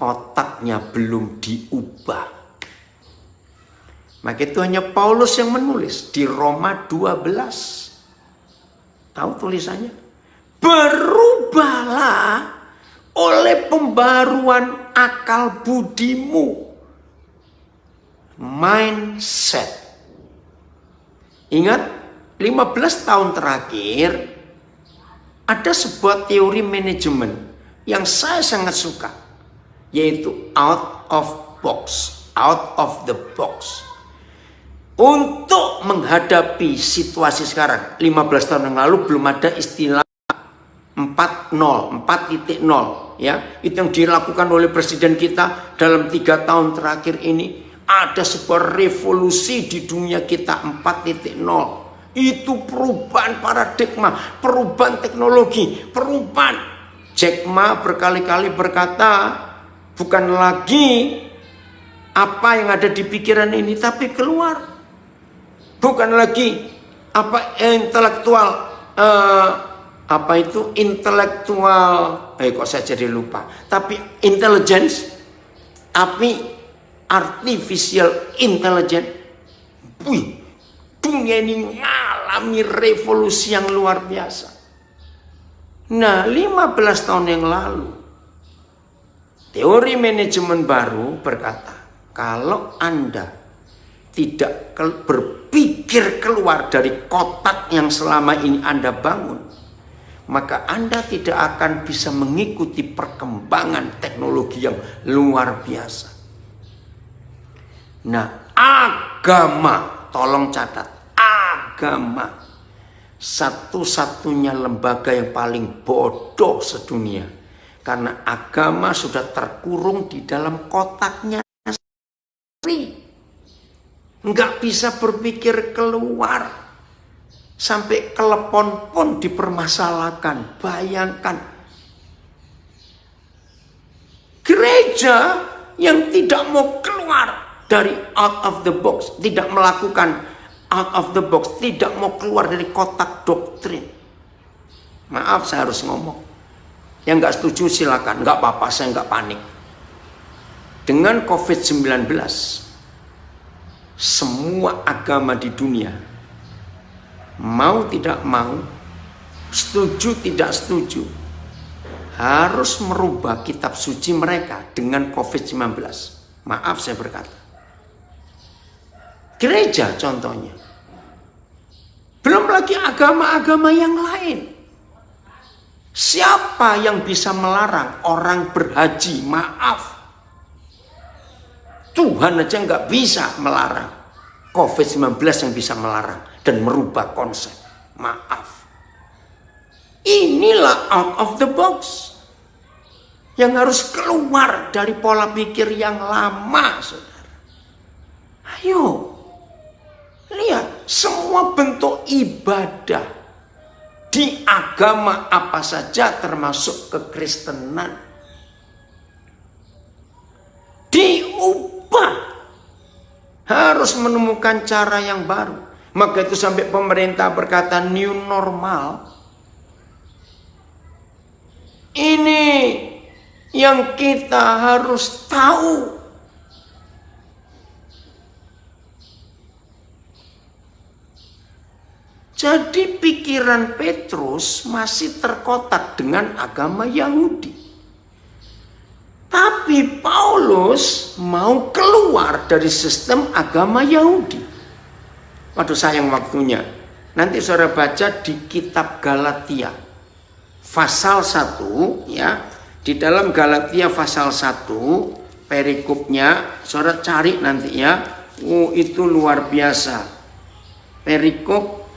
otaknya belum diubah. Maka itu hanya Paulus yang menulis di Roma 12. Tahu tulisannya? Berubahlah oleh pembaruan akal budimu. Mindset. Ingat, 15 tahun terakhir ada sebuah teori manajemen yang saya sangat suka, yaitu out of the box. Untuk menghadapi situasi sekarang, 15 tahun yang lalu belum ada istilah 4.0, ya. Itu yang dilakukan oleh presiden kita dalam 3 tahun terakhir ini. Ada sebuah revolusi di dunia kita, 4.0. Itu perubahan paradigma, perubahan teknologi, perubahan. Jack Ma berkali-kali berkata, bukan lagi apa yang ada di pikiran ini, tapi keluar. Bukan lagi apa intelektual, kok saya jadi lupa. Tapi intelligence, tapi artificial intelligence. wih, dunia ini mengalami revolusi yang luar biasa. Nah, 15 tahun yang lalu, teori manajemen baru berkata, kalau Anda tidak berpikir keluar dari kotak yang selama ini Anda bangun, maka Anda tidak akan bisa mengikuti perkembangan teknologi yang luar biasa. Nah, agama, tolong catat, agama satu-satunya lembaga yang paling bodoh sedunia, karena agama sudah terkurung di dalam kotaknya sendiri, nggak bisa berpikir keluar, sampai telepon pun dipermasalahkan. Bayangkan, gereja yang tidak mau keluar dari out of the box, tidak melakukan out of the box, tidak mau keluar dari kotak doktrin. Maaf, saya harus ngomong. Yang nggak setuju silakan, nggak apa-apa, saya nggak panik. Dengan COVID-19, semua agama di dunia, mau tidak mau, setuju tidak setuju, harus merubah kitab suci mereka dengan COVID-19. Maaf saya berkata. Gereja contohnya. Belum lagi agama-agama yang lain. Siapa yang bisa melarang orang berhaji? Maaf. Tuhan aja nggak bisa melarang. COVID-19 yang bisa melarang dan merubah konsep. Maaf. Inilah out of the box. Yang harus keluar dari pola pikir yang lama, saudara. Ayo. Lihat, semua bentuk ibadah di agama apa saja termasuk kekristenan diubah, harus menemukan cara yang baru. Maka itu sampai pemerintah berkata new normal. Ini yang kita harus tahu. Jadi pikiran Petrus masih terkotak dengan agama Yahudi. Tapi Paulus mau keluar dari sistem agama Yahudi. Waduh, sayang waktunya. Nanti saudara baca di kitab Galatia pasal 1 ya. Di dalam Galatia pasal 1 perikopnya saudara cari nanti ya. Oh, itu luar biasa. Perikop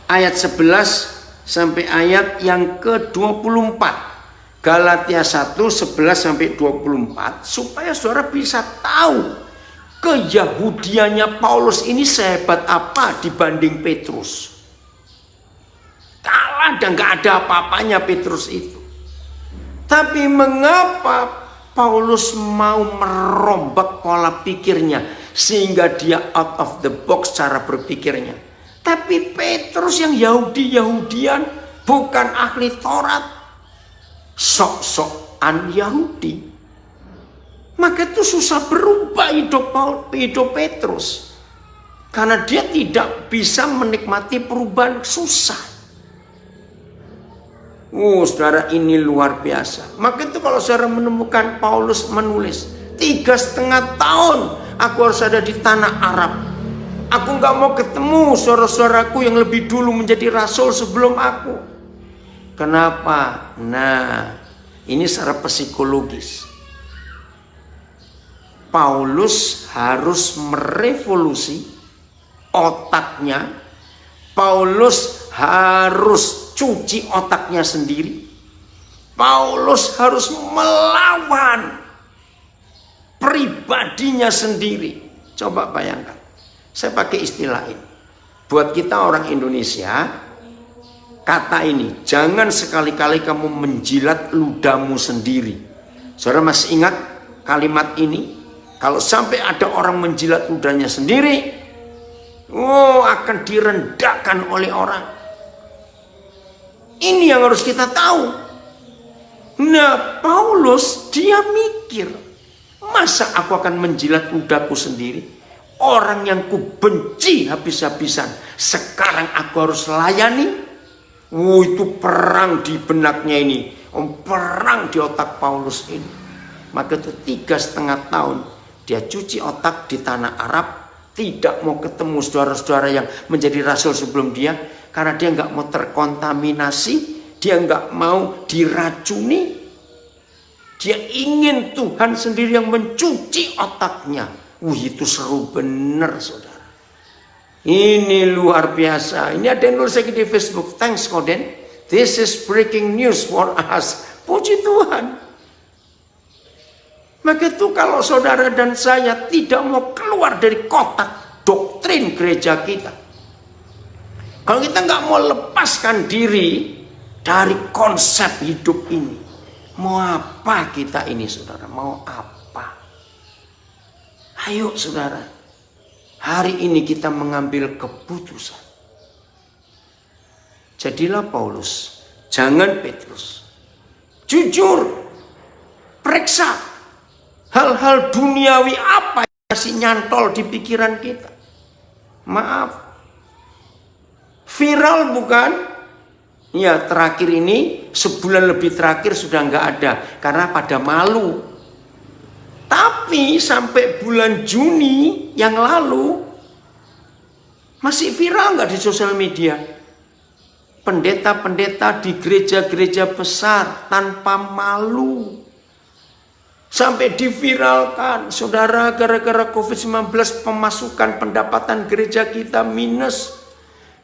ayat 11 sampai ayat yang ke-24. Galatia 1, 11 sampai 24. Supaya saudara bisa tahu keyahudiannya Paulus ini sehebat apa dibanding Petrus. Kalah dan gak ada apa-apanya Petrus itu. Tapi mengapa Paulus mau merombak pola pikirnya sehingga dia out of the box cara berpikirnya. Tapi Petrus yang Yahudi-Yahudian, bukan ahli Taurat, sok-sokan Yahudi. Maka itu susah berubah hidup Petrus. Karena dia tidak bisa menikmati perubahan, susah. Saudara, ini luar biasa. Maka itu kalau saudara menemukan Paulus menulis 3,5 tahun aku harus ada di tanah Arab. Aku nggak mau ketemu saudara-saudaraku yang lebih dulu menjadi rasul sebelum aku. Kenapa? Nah, ini secara psikologis. Paulus harus merevolusi otaknya. Paulus harus cuci otaknya sendiri. Paulus harus melawan pribadinya sendiri. Coba bayangkan. Saya pakai istilah ini. Buat kita orang Indonesia, kata ini, jangan sekali-kali kamu menjilat ludahmu sendiri. Saudara masih ingat kalimat ini? Kalau sampai ada orang menjilat ludahnya sendiri, akan direndahkan oleh orang. Ini yang harus kita tahu. Nah, Paulus dia mikir, masa aku akan menjilat ludahku sendiri? orang yang kubenci habis-habisan, sekarang aku harus layani. Itu perang di benaknya ini, perang di otak Paulus ini. Maka itu 3,5 tahun dia cuci otak di tanah Arab, tidak mau ketemu saudara-saudara yang menjadi rasul sebelum dia, karena dia nggak mau terkontaminasi, dia nggak mau diracuni. Dia ingin Tuhan sendiri yang mencuci otaknya. Itu seru bener, saudara. Ini luar biasa. Ini ada yang nulis lagi di Facebook. Thanks, Koden. This is breaking news for us. Puji Tuhan. Maka itu kalau saudara dan saya tidak mau keluar dari kotak doktrin gereja kita, kalau kita nggak mau lepaskan diri dari konsep hidup ini, mau apa kita ini, saudara? Mau apa? Ayo, saudara. Hari ini kita mengambil keputusan. Jadilah Paulus, jangan Petrus. Jujur, periksa hal-hal duniawi apa yang masih nyantol di pikiran kita. Maaf, viral bukan? Ya, terakhir ini sebulan lebih terakhir sudah nggak ada karena pada malu. Tapi sampai bulan Juni yang lalu masih viral nggak di sosial media? Pendeta-pendeta di gereja-gereja besar tanpa malu. Sampai diviralkan, saudara, gara-gara COVID-19 pemasukan pendapatan gereja kita minus.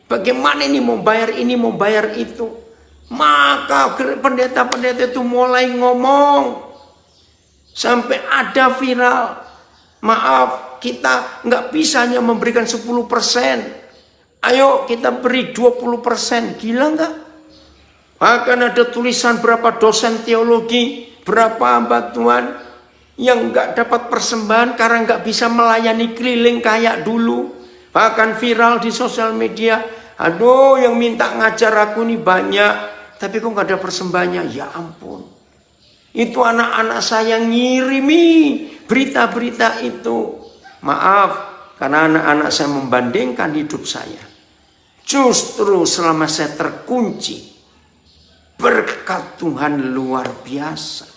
Bagaimana ini mau bayar ini, mau bayar itu? Maka pendeta-pendeta itu mulai ngomong. Sampai ada viral. Maaf, kita nggak bisa hanya memberikan 10%. Ayo kita beri 20%. Gila nggak? Bahkan ada tulisan berapa dosen teologi, berapa hamba Tuhan yang nggak dapat persembahan karena nggak bisa melayani keliling kayak dulu. Bahkan viral di sosial media. Aduh, yang minta ngajar aku nih banyak, tapi kok nggak ada persembahannya? Ya ampun. Itu anak-anak saya ngirimi berita-berita itu. Maaf, karena anak-anak saya membandingkan hidup saya. Justru selama saya terkunci, berkat Tuhan luar biasa.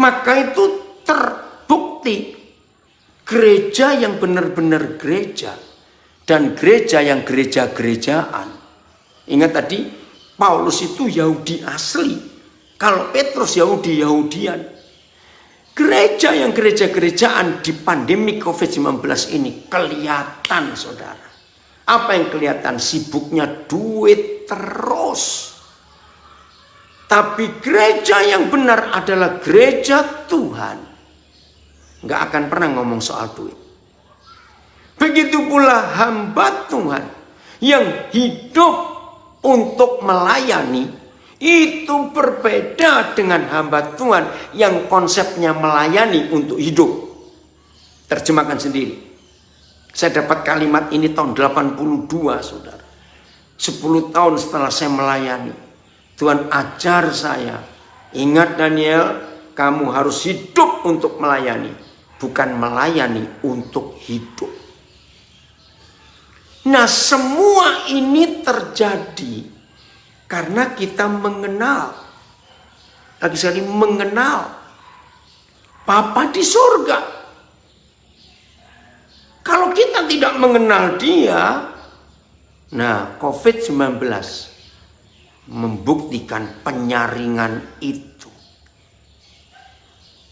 Maka itu terbukti gereja yang benar-benar gereja dan gereja yang gereja-gerejaan. Ingat tadi, Paulus itu Yahudi asli. Kalau Petrus Yahudi-Yahudian. Gereja yang gereja-gerejaan di pandemi COVID-19 ini kelihatan, saudara. Apa yang kelihatan? Sibuknya duit terus. Tapi gereja yang benar adalah gereja Tuhan. Nggak akan pernah ngomong soal duit. Begitu pula hamba Tuhan yang hidup untuk melayani, itu berbeda dengan hamba Tuhan yang konsepnya melayani untuk hidup. Terjemahkan sendiri. Saya dapat kalimat ini tahun 82, saudara. 10 tahun setelah saya melayani, Tuhan ajar saya, ingat Daniel, kamu harus hidup untuk melayani, bukan melayani untuk hidup. Nah, semua ini terjadi karena kita mengenal, lagi sekali mengenal Bapa di surga. Kalau kita tidak mengenal Dia, nah COVID-19 membuktikan penyaringan itu.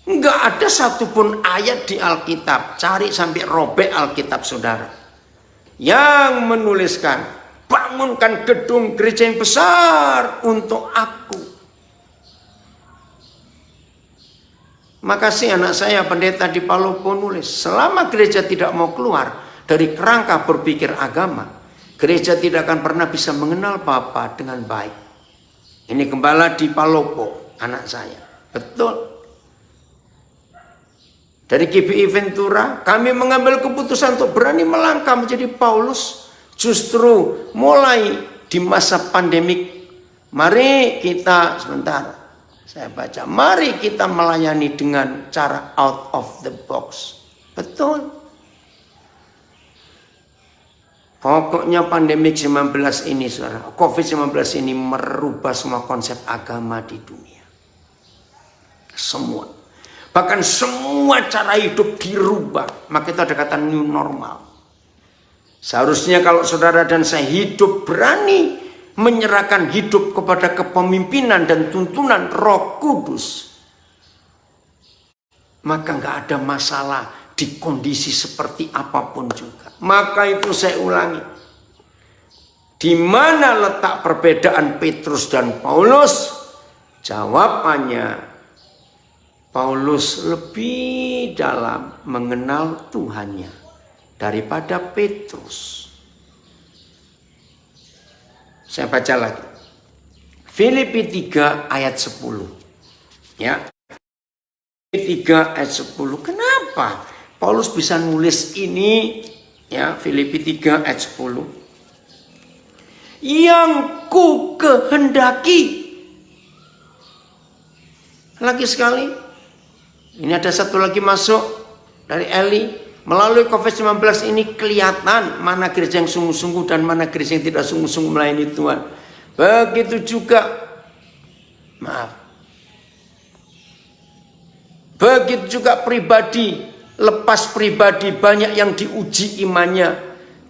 Enggak ada satupun ayat di Alkitab, cari sampai robek Alkitab saudara, yang menuliskan bangunkan gedung gereja yang besar untuk aku. Makasih anak saya pendeta di Palopo nulis, selama gereja tidak mau keluar dari kerangka berpikir agama, gereja tidak akan pernah bisa mengenal Bapa dengan baik. Ini gembala di Palopo, anak saya. Betul. Dari GBI Ventura, kami mengambil keputusan untuk berani melangkah menjadi Paulus. Justru mulai di masa pandemik, mari kita, sebentar, saya baca, mari kita melayani dengan cara out of the box. Betul. Pokoknya pandemik 19 ini, saudara, COVID-19 ini merubah semua konsep agama di dunia. Semua. Bahkan semua cara hidup dirubah. Maka itu ada kata new normal. Seharusnya kalau saudara dan saya hidup berani menyerahkan hidup kepada kepemimpinan dan tuntunan Roh Kudus, maka nggak ada masalah di kondisi seperti apapun juga. Maka itu saya ulangi, di mana letak perbedaan Petrus dan Paulus? Jawabannya, Paulus lebih dalam mengenal Tuhannya daripada Petrus. Saya baca lagi. Filipi 3 ayat 10. Ya. Filipi 3 ayat 10. Kenapa Paulus bisa nulis ini? Ya, Filipi 3 ayat 10. Yang ku kehendaki. Lagi sekali. Ini ada satu lagi masuk dari Eli. Melalui COVID-19 ini kelihatan mana gereja yang sungguh-sungguh dan mana gereja yang tidak sungguh-sungguh melayani Tuhan. Begitu juga, begitu juga pribadi, lepas pribadi banyak yang diuji imannya.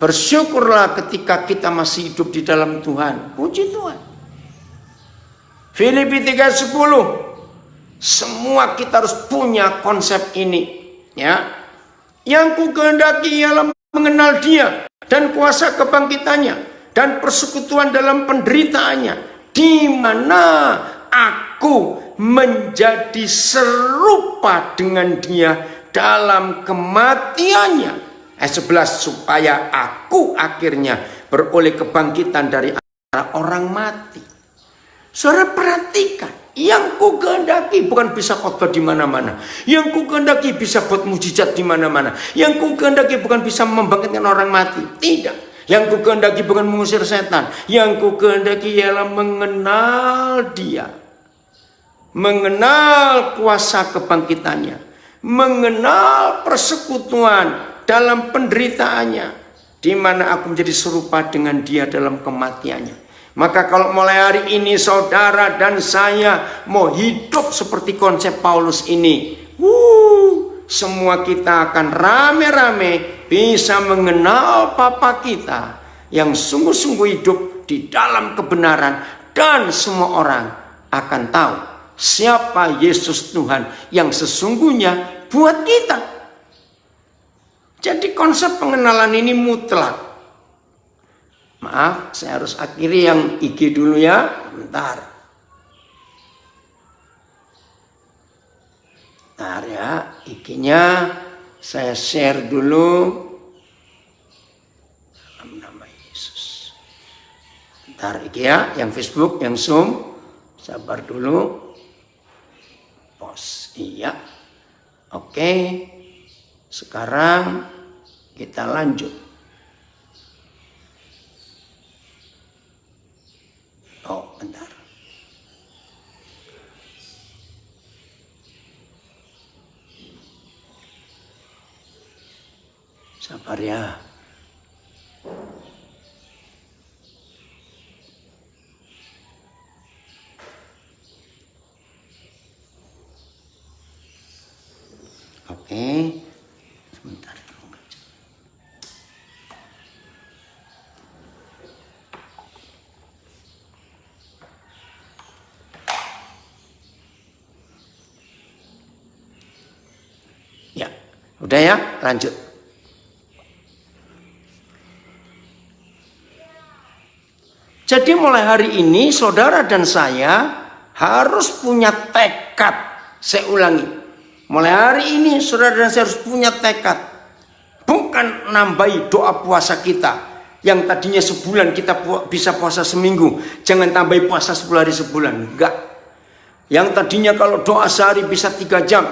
Bersyukurlah ketika kita masih hidup di dalam Tuhan. Puji Tuhan. Filipi 3:10. Semua kita harus punya konsep ini, ya. Yang ku kehendaki ialah mengenal Dia dan kuasa kebangkitannya dan persekutuan dalam penderitaannya, di mana aku menjadi serupa dengan Dia dalam kematiannya. Ayat 11, supaya aku akhirnya beroleh kebangkitan dari antara orang mati. Saudara perhatikan, yang ku kehendaki bukan bisa khotbah di mana-mana. Yang ku kehendaki bisa buat mujizat di mana-mana. Yang ku kehendaki bukan bisa membangkitkan orang mati. Tidak. Yang ku kehendaki bukan mengusir setan. Yang ku kehendaki ialah mengenal Dia. Mengenal kuasa kebangkitannya. Mengenal persekutuan dalam penderitaannya. Di mana aku menjadi serupa dengan Dia dalam kematiannya. Maka kalau mulai hari ini saudara dan saya mau hidup seperti konsep Paulus ini, semua kita akan rame-rame bisa mengenal Bapa kita yang sungguh-sungguh hidup di dalam kebenaran, dan semua orang akan tahu siapa Yesus Tuhan yang sesungguhnya buat kita. Jadi konsep pengenalan ini mutlak. Maaf, saya harus akhiri yang IG dulu ya. Bentar. Bentar ya, IG-nya saya share dulu. Dalam nama Yesus. Bentar IG ya, yang Facebook, yang Zoom. Sabar dulu. Post, iya. Oke. Sekarang kita lanjut. Oh, bentar. Sabar ya. Oke. Sebentar. Udah ya, lanjut. Jadi mulai hari ini saudara dan saya harus punya tekad. Saya ulangi. Mulai hari ini saudara dan saya harus punya tekad. Bukan nambahi doa puasa kita. Yang tadinya sebulan kita bisa puasa seminggu. Jangan tambahi puasa 10 hari sebulan. Enggak. Yang tadinya kalau doa sehari bisa 3 jam.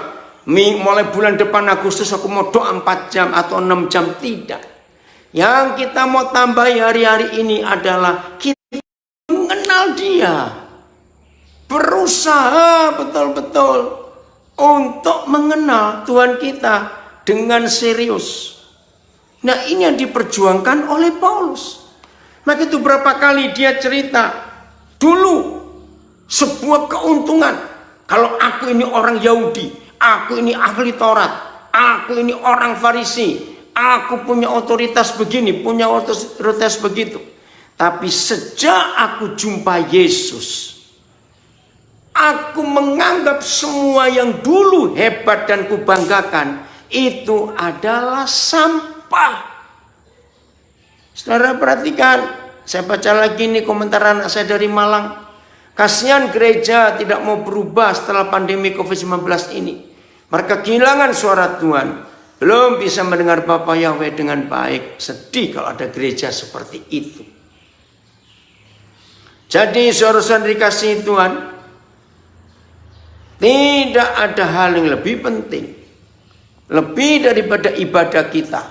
Mulai bulan depan Agustus aku mau doa 4 jam atau 6 jam. Tidak. Yang kita mau tambahi hari-hari ini adalah kita mengenal Dia. Berusaha betul-betul untuk mengenal Tuhan kita. dengan serius. Nah, ini yang diperjuangkan oleh Paulus. Maka itu berapa kali dia cerita, dulu sebuah keuntungan. Kalau aku ini orang Yahudi, aku ini ahli Taurat, aku ini orang Farisi, aku punya otoritas begini, punya otoritas begitu. Tapi sejak aku jumpa Yesus, aku menganggap semua yang dulu hebat dan kubanggakan itu adalah sampah. Saudara perhatikan, saya baca lagi nih komentar anak saya dari Malang. Kasihan gereja tidak mau berubah setelah pandemi COVID-19 ini. Mereka kehilangan suara Tuhan, belum bisa mendengar Bapa Yahweh dengan baik. Sedih kalau ada gereja seperti itu. Jadi saudara-saudara dikasihi Tuhan, tidak ada hal yang lebih penting, lebih daripada ibadah kita,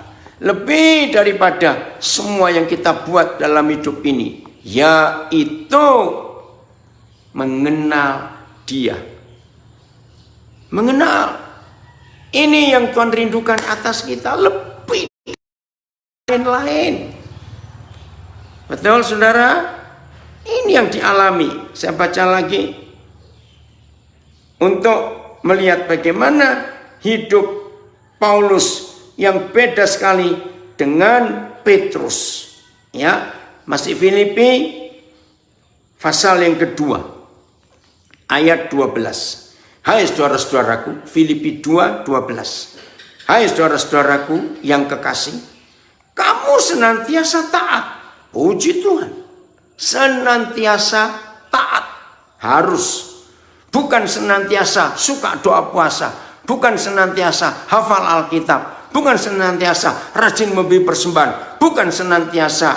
lebih daripada semua yang kita buat dalam hidup ini, yaitu mengenal Dia. Mengenal. Ini yang Tuhan rindukan atas kita, lebih lain-lain. Betul saudara? Ini yang dialami. Saya baca lagi untuk melihat bagaimana hidup Paulus yang beda sekali dengan Petrus. Ya, masih Filipi pasal yang kedua ayat 12. Hai saudara-saudaraku, Filipi 2:12. Hai saudara-saudaraku yang kekasih, kamu senantiasa taat. Puji Tuhan. Senantiasa taat. Harus. Bukan senantiasa suka doa puasa. Bukan senantiasa hafal Alkitab. Bukan senantiasa rajin memberi persembahan. Bukan senantiasa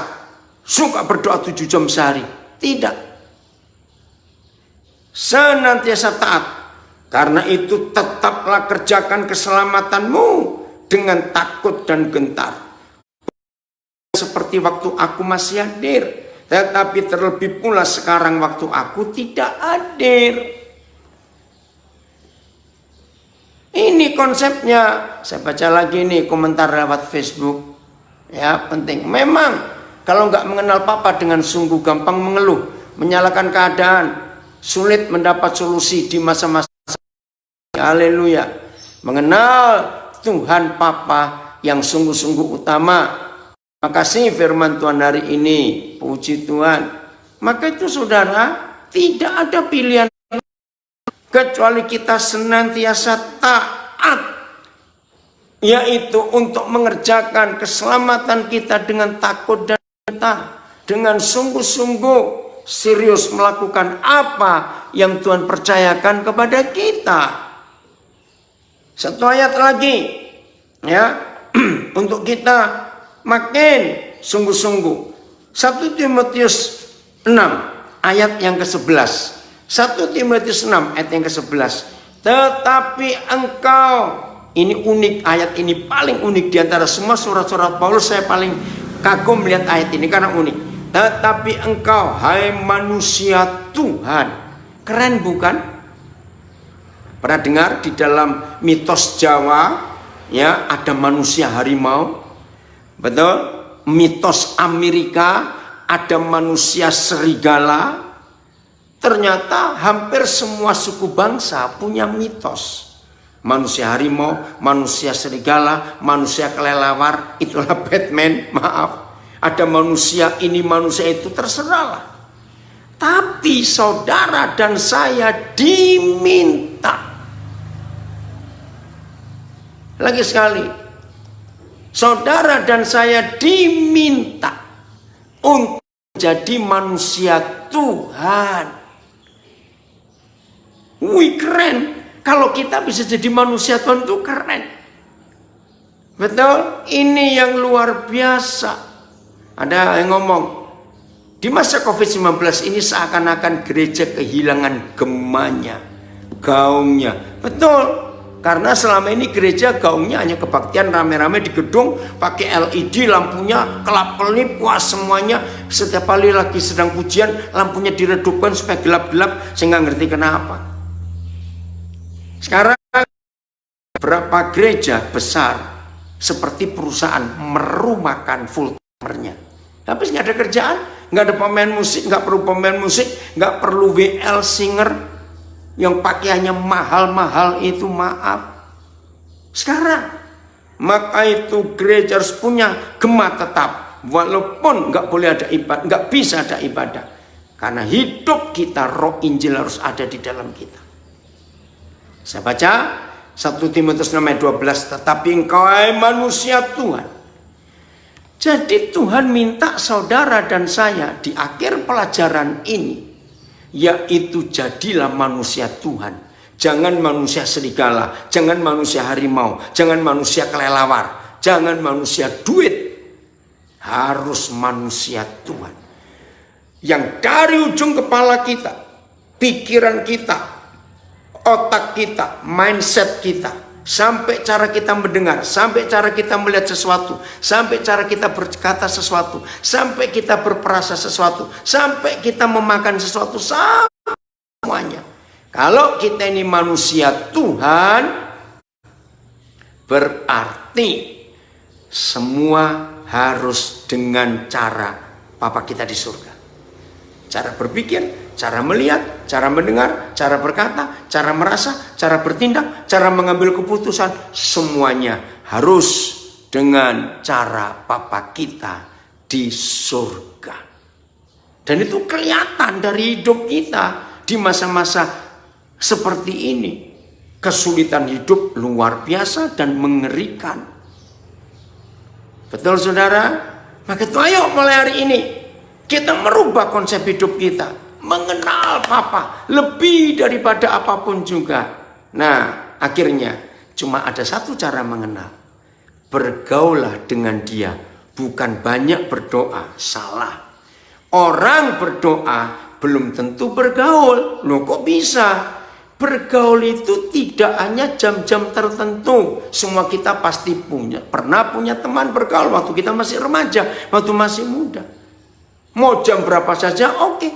suka berdoa 7 jam sehari. Tidak. Senantiasa taat. Karena itu tetaplah kerjakan keselamatanmu dengan takut dan gentar. Seperti waktu aku masih hadir. Tetapi terlebih pula sekarang waktu aku tidak hadir. Ini konsepnya. Saya baca lagi nih komentar lewat Facebook. Ya, penting. Memang kalau nggak mengenal Papa dengan sungguh gampang mengeluh, menyalahkan keadaan, sulit mendapat solusi di masa-masa. Haleluya. Mengenal Tuhan Papa yang sungguh-sungguh utama. Makasih firman Tuhan hari ini. Puji Tuhan. Maka itu saudara, tidak ada pilihan kecuali kita senantiasa taat. Yaitu untuk mengerjakan keselamatan kita dengan takut dan gentar. Dengan sungguh-sungguh serius melakukan apa yang Tuhan percayakan kepada kita. Satu ayat lagi. Ya, untuk kita makin sungguh-sungguh. 1 Timotius 6 ayat yang ke-11. 1 Timotius 6 ayat yang ke-11. Tetapi engkau, ini unik, ayat ini paling unik di antara semua surat-surat Paulus. Saya paling kagum melihat ayat ini karena unik. Tetapi engkau, hai manusia Tuhan. Keren bukan? Pernah dengar di dalam mitos Jawa, ya, ada manusia harimau. Betul? Mitos Amerika ada manusia serigala. Ternyata hampir semua suku bangsa punya mitos. Manusia harimau, manusia serigala, manusia kelelawar. Itulah Batman, maaf. Ada manusia ini, manusia itu, terserahlah. Tapi saudara dan saya diminta. Lagi sekali. Saudara dan saya diminta untuk menjadi manusia Tuhan. Wih, keren. Kalau kita bisa jadi manusia Tuhan itu keren. Betul? Ini yang luar biasa. Ada yang ngomong, di masa COVID-19 ini seakan-akan gereja kehilangan gemanya, gaungnya. Betul. Karena selama ini gereja gaungnya hanya kebaktian rame-rame di gedung, pakai LED, lampunya kelap-kelip, wah semuanya. Setiap kali lagi sedang pujian, lampunya diredupkan supaya gelap-gelap, saya nggak ngerti kenapa. Sekarang Berapa gereja besar seperti perusahaan merumahkan full timernya. Habis nggak ada kerjaan, nggak ada pemain musik, nggak perlu pemain musik, nggak perlu WL singer yang pakaiannya mahal-mahal itu, maaf. Sekarang, maka itu gereja harus punya gema tetap, walaupun nggak boleh ada ibadah, nggak bisa ada ibadah, karena hidup kita, roh Injil harus ada di dalam kita. Saya baca 1 Timotius 6:12, tetapi engkau hai manusia Tuhan. Jadi Tuhan minta saudara dan saya di akhir pelajaran ini, yaitu jadilah manusia Tuhan. Jangan manusia serigala, jangan manusia harimau, jangan manusia kelelawar, jangan manusia duit. Harus manusia Tuhan. Yang dari ujung kepala kita, pikiran kita, otak kita, mindset kita, sampai cara kita mendengar, sampai cara kita melihat sesuatu, sampai cara kita berkata sesuatu, sampai kita berperasa sesuatu, sampai kita memakan sesuatu, semuanya. Kalau kita ini manusia Tuhan, berarti semua harus dengan cara Bapa kita di surga. Cara berpikir, cara melihat, cara mendengar, cara berkata, cara merasa, cara bertindak, cara mengambil keputusan, semuanya harus dengan cara Bapa kita di surga. Dan itu kelihatan dari hidup kita di masa-masa seperti ini. Kesulitan hidup luar biasa dan mengerikan. Betul saudara? Maka itu ayo mulai hari ini kita merubah konsep hidup kita, mengenal Bapa lebih daripada apapun juga. Nah, akhirnya cuma ada satu cara mengenal. Bergaulah dengan Dia, bukan banyak berdoa. Salah. Orang berdoa belum tentu bergaul. Loh, kok bisa? Bergaul itu tidak hanya jam-jam tertentu. Semua kita pasti pernah punya teman bergaul waktu kita masih remaja, waktu masih muda. Mau jam berapa saja oke.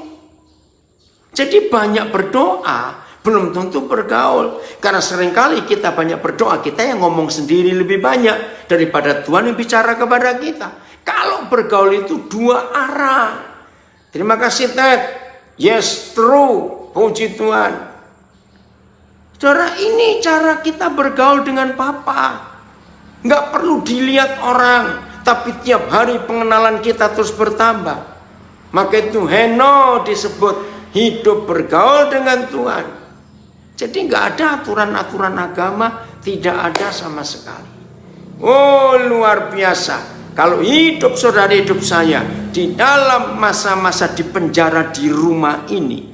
Jadi banyak berdoa belum tentu bergaul. Karena seringkali kita banyak berdoa, kita yang ngomong sendiri lebih banyak daripada Tuhan yang bicara kepada kita. Kalau bergaul itu dua arah. Terima kasih Ted. Yes, true. Puji Tuhan. Saudara, ini cara kita bergaul dengan Bapa. Nggak perlu dilihat orang, tapi tiap hari pengenalan kita terus bertambah. Maka itu Heno disebut hidup bergaul dengan Tuhan. Jadi nggak ada aturan-aturan agama, tidak ada sama sekali. Oh, luar biasa. Kalau hidup saudara, hidup saya di dalam masa-masa di penjara di rumah ini,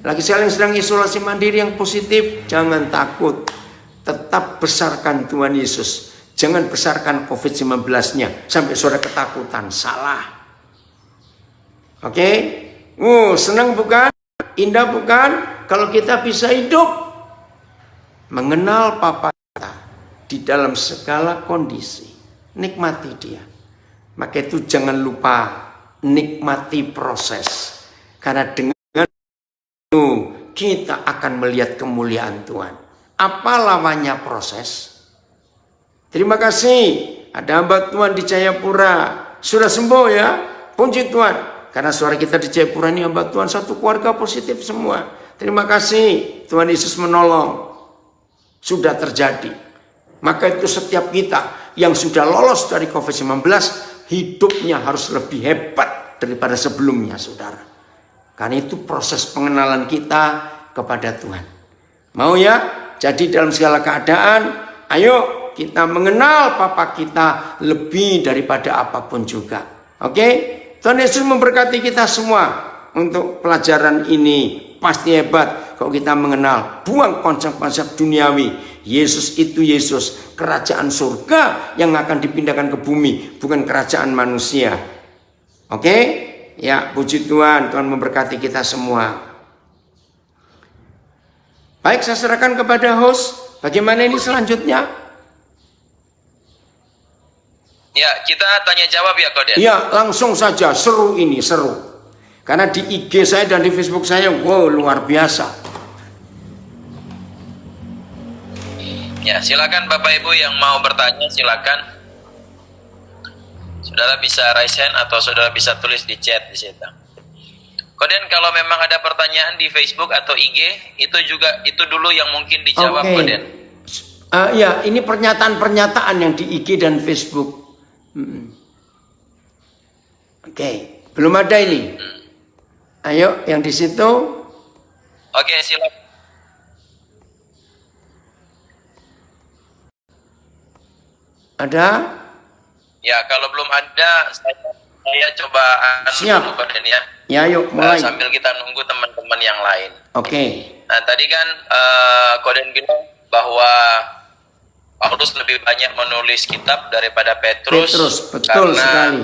lagi sedang isolasi mandiri yang positif, jangan takut. Tetap besarkan Tuhan Yesus. Jangan besarkan COVID-19-nya sampai saudara ketakutan. Salah. Oke? Senang bukan? Indah bukan? Kalau kita bisa hidup mengenal Bapa kita di dalam segala kondisi. Nikmati Dia. Maka itu jangan lupa nikmati proses. Karena dengan itu kita akan melihat kemuliaan Tuhan. Apa lawannya proses? Terima kasih. Ada hamba Tuhan di Jayapura. Sudah sembuh ya? Puji Tuhan. Karena suara kita di Jayapura ini hamba Tuhan satu keluarga positif semua. Terima kasih. Tuhan Yesus menolong. Sudah terjadi. Maka itu setiap kita yang sudah lolos dari COVID-19, hidupnya harus lebih hebat daripada sebelumnya, saudara. Karena itu proses pengenalan kita kepada Tuhan. Mau ya? Jadi dalam segala keadaan, ayo kita mengenal Bapa kita lebih daripada apapun juga. Oke? Tuhan Yesus memberkati kita semua untuk pelajaran ini. Pasti hebat kalau kita mengenal. Buang konsep-konsep duniawi. Yesus itu Yesus. Kerajaan surga yang akan dipindahkan ke bumi. Bukan kerajaan manusia. Oke? Ya, puji Tuhan. Tuhan memberkati kita semua. Baik, saya serahkan kepada host. Bagaimana ini selanjutnya? Ya, kita tanya jawab ya, Koden. Ya, langsung saja. Seru ini, seru. Karena di IG saya dan di Facebook saya, wow, luar biasa. Ya, silakan Bapak Ibu yang mau bertanya, silakan. Saudara bisa raise hand atau saudara bisa tulis di chat di situ. Kemudian kalau memang ada pertanyaan di Facebook atau IG, itu dulu yang mungkin dijawab, Koden. Ya, ini pernyataan-pernyataan yang di IG dan Facebook. Oke, belum ada ini. Ayo, yang di situ. Oke, silakan. Ada? Ya, kalau belum ada, saya coba Siap. dulu, Koden, ya. Ya, yuk mulai. Sambil kita nunggu teman-teman yang lain. Oke. Nah, tadi kan Koden bilang bahwa Paulus lebih banyak menulis kitab daripada Petrus. Betul karena, sekali.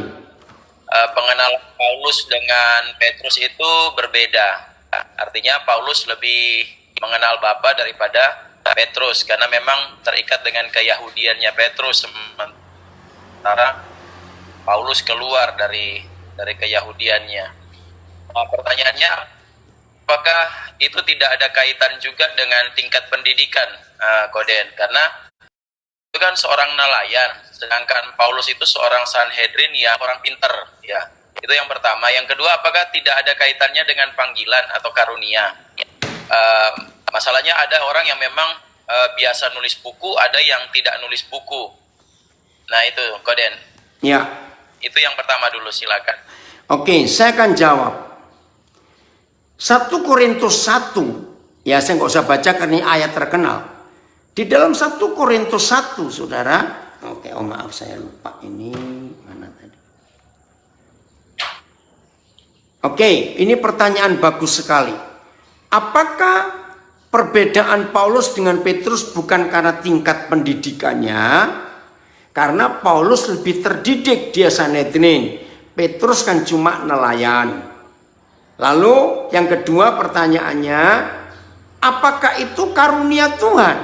Pengenalan Paulus dengan Petrus itu berbeda. Artinya Paulus lebih mengenal Bapa daripada Petrus karena memang terikat dengan keyahudiannya Petrus, sementara Paulus keluar dari keyahudiannya. Nah, pertanyaannya, apakah itu tidak ada kaitan juga dengan tingkat pendidikan, Koden? Karena itu kan seorang nelayan, sedangkan Paulus itu seorang Sanhedrin yang orang pinter, ya. Itu yang pertama. Yang kedua, apakah tidak ada kaitannya dengan panggilan atau karunia? Masalahnya ada orang yang memang biasa nulis buku, ada yang tidak nulis buku. Nah itu, Koden. Ya. Itu yang pertama dulu, silakan. Oke, saya akan jawab. 1 Korintus 1, ya saya nggak usah baca karena ini ayat terkenal. Di dalam 1 Korintus 1, saudara. Oke, maaf saya lupa ini mana tadi. Oke, ini pertanyaan bagus sekali. Apakah perbedaan Paulus dengan Petrus bukan karena tingkat pendidikannya? Karena Paulus lebih terdidik, dia Sanhedrin. Petrus kan cuma nelayan. Lalu yang kedua pertanyaannya, apakah itu karunia Tuhan?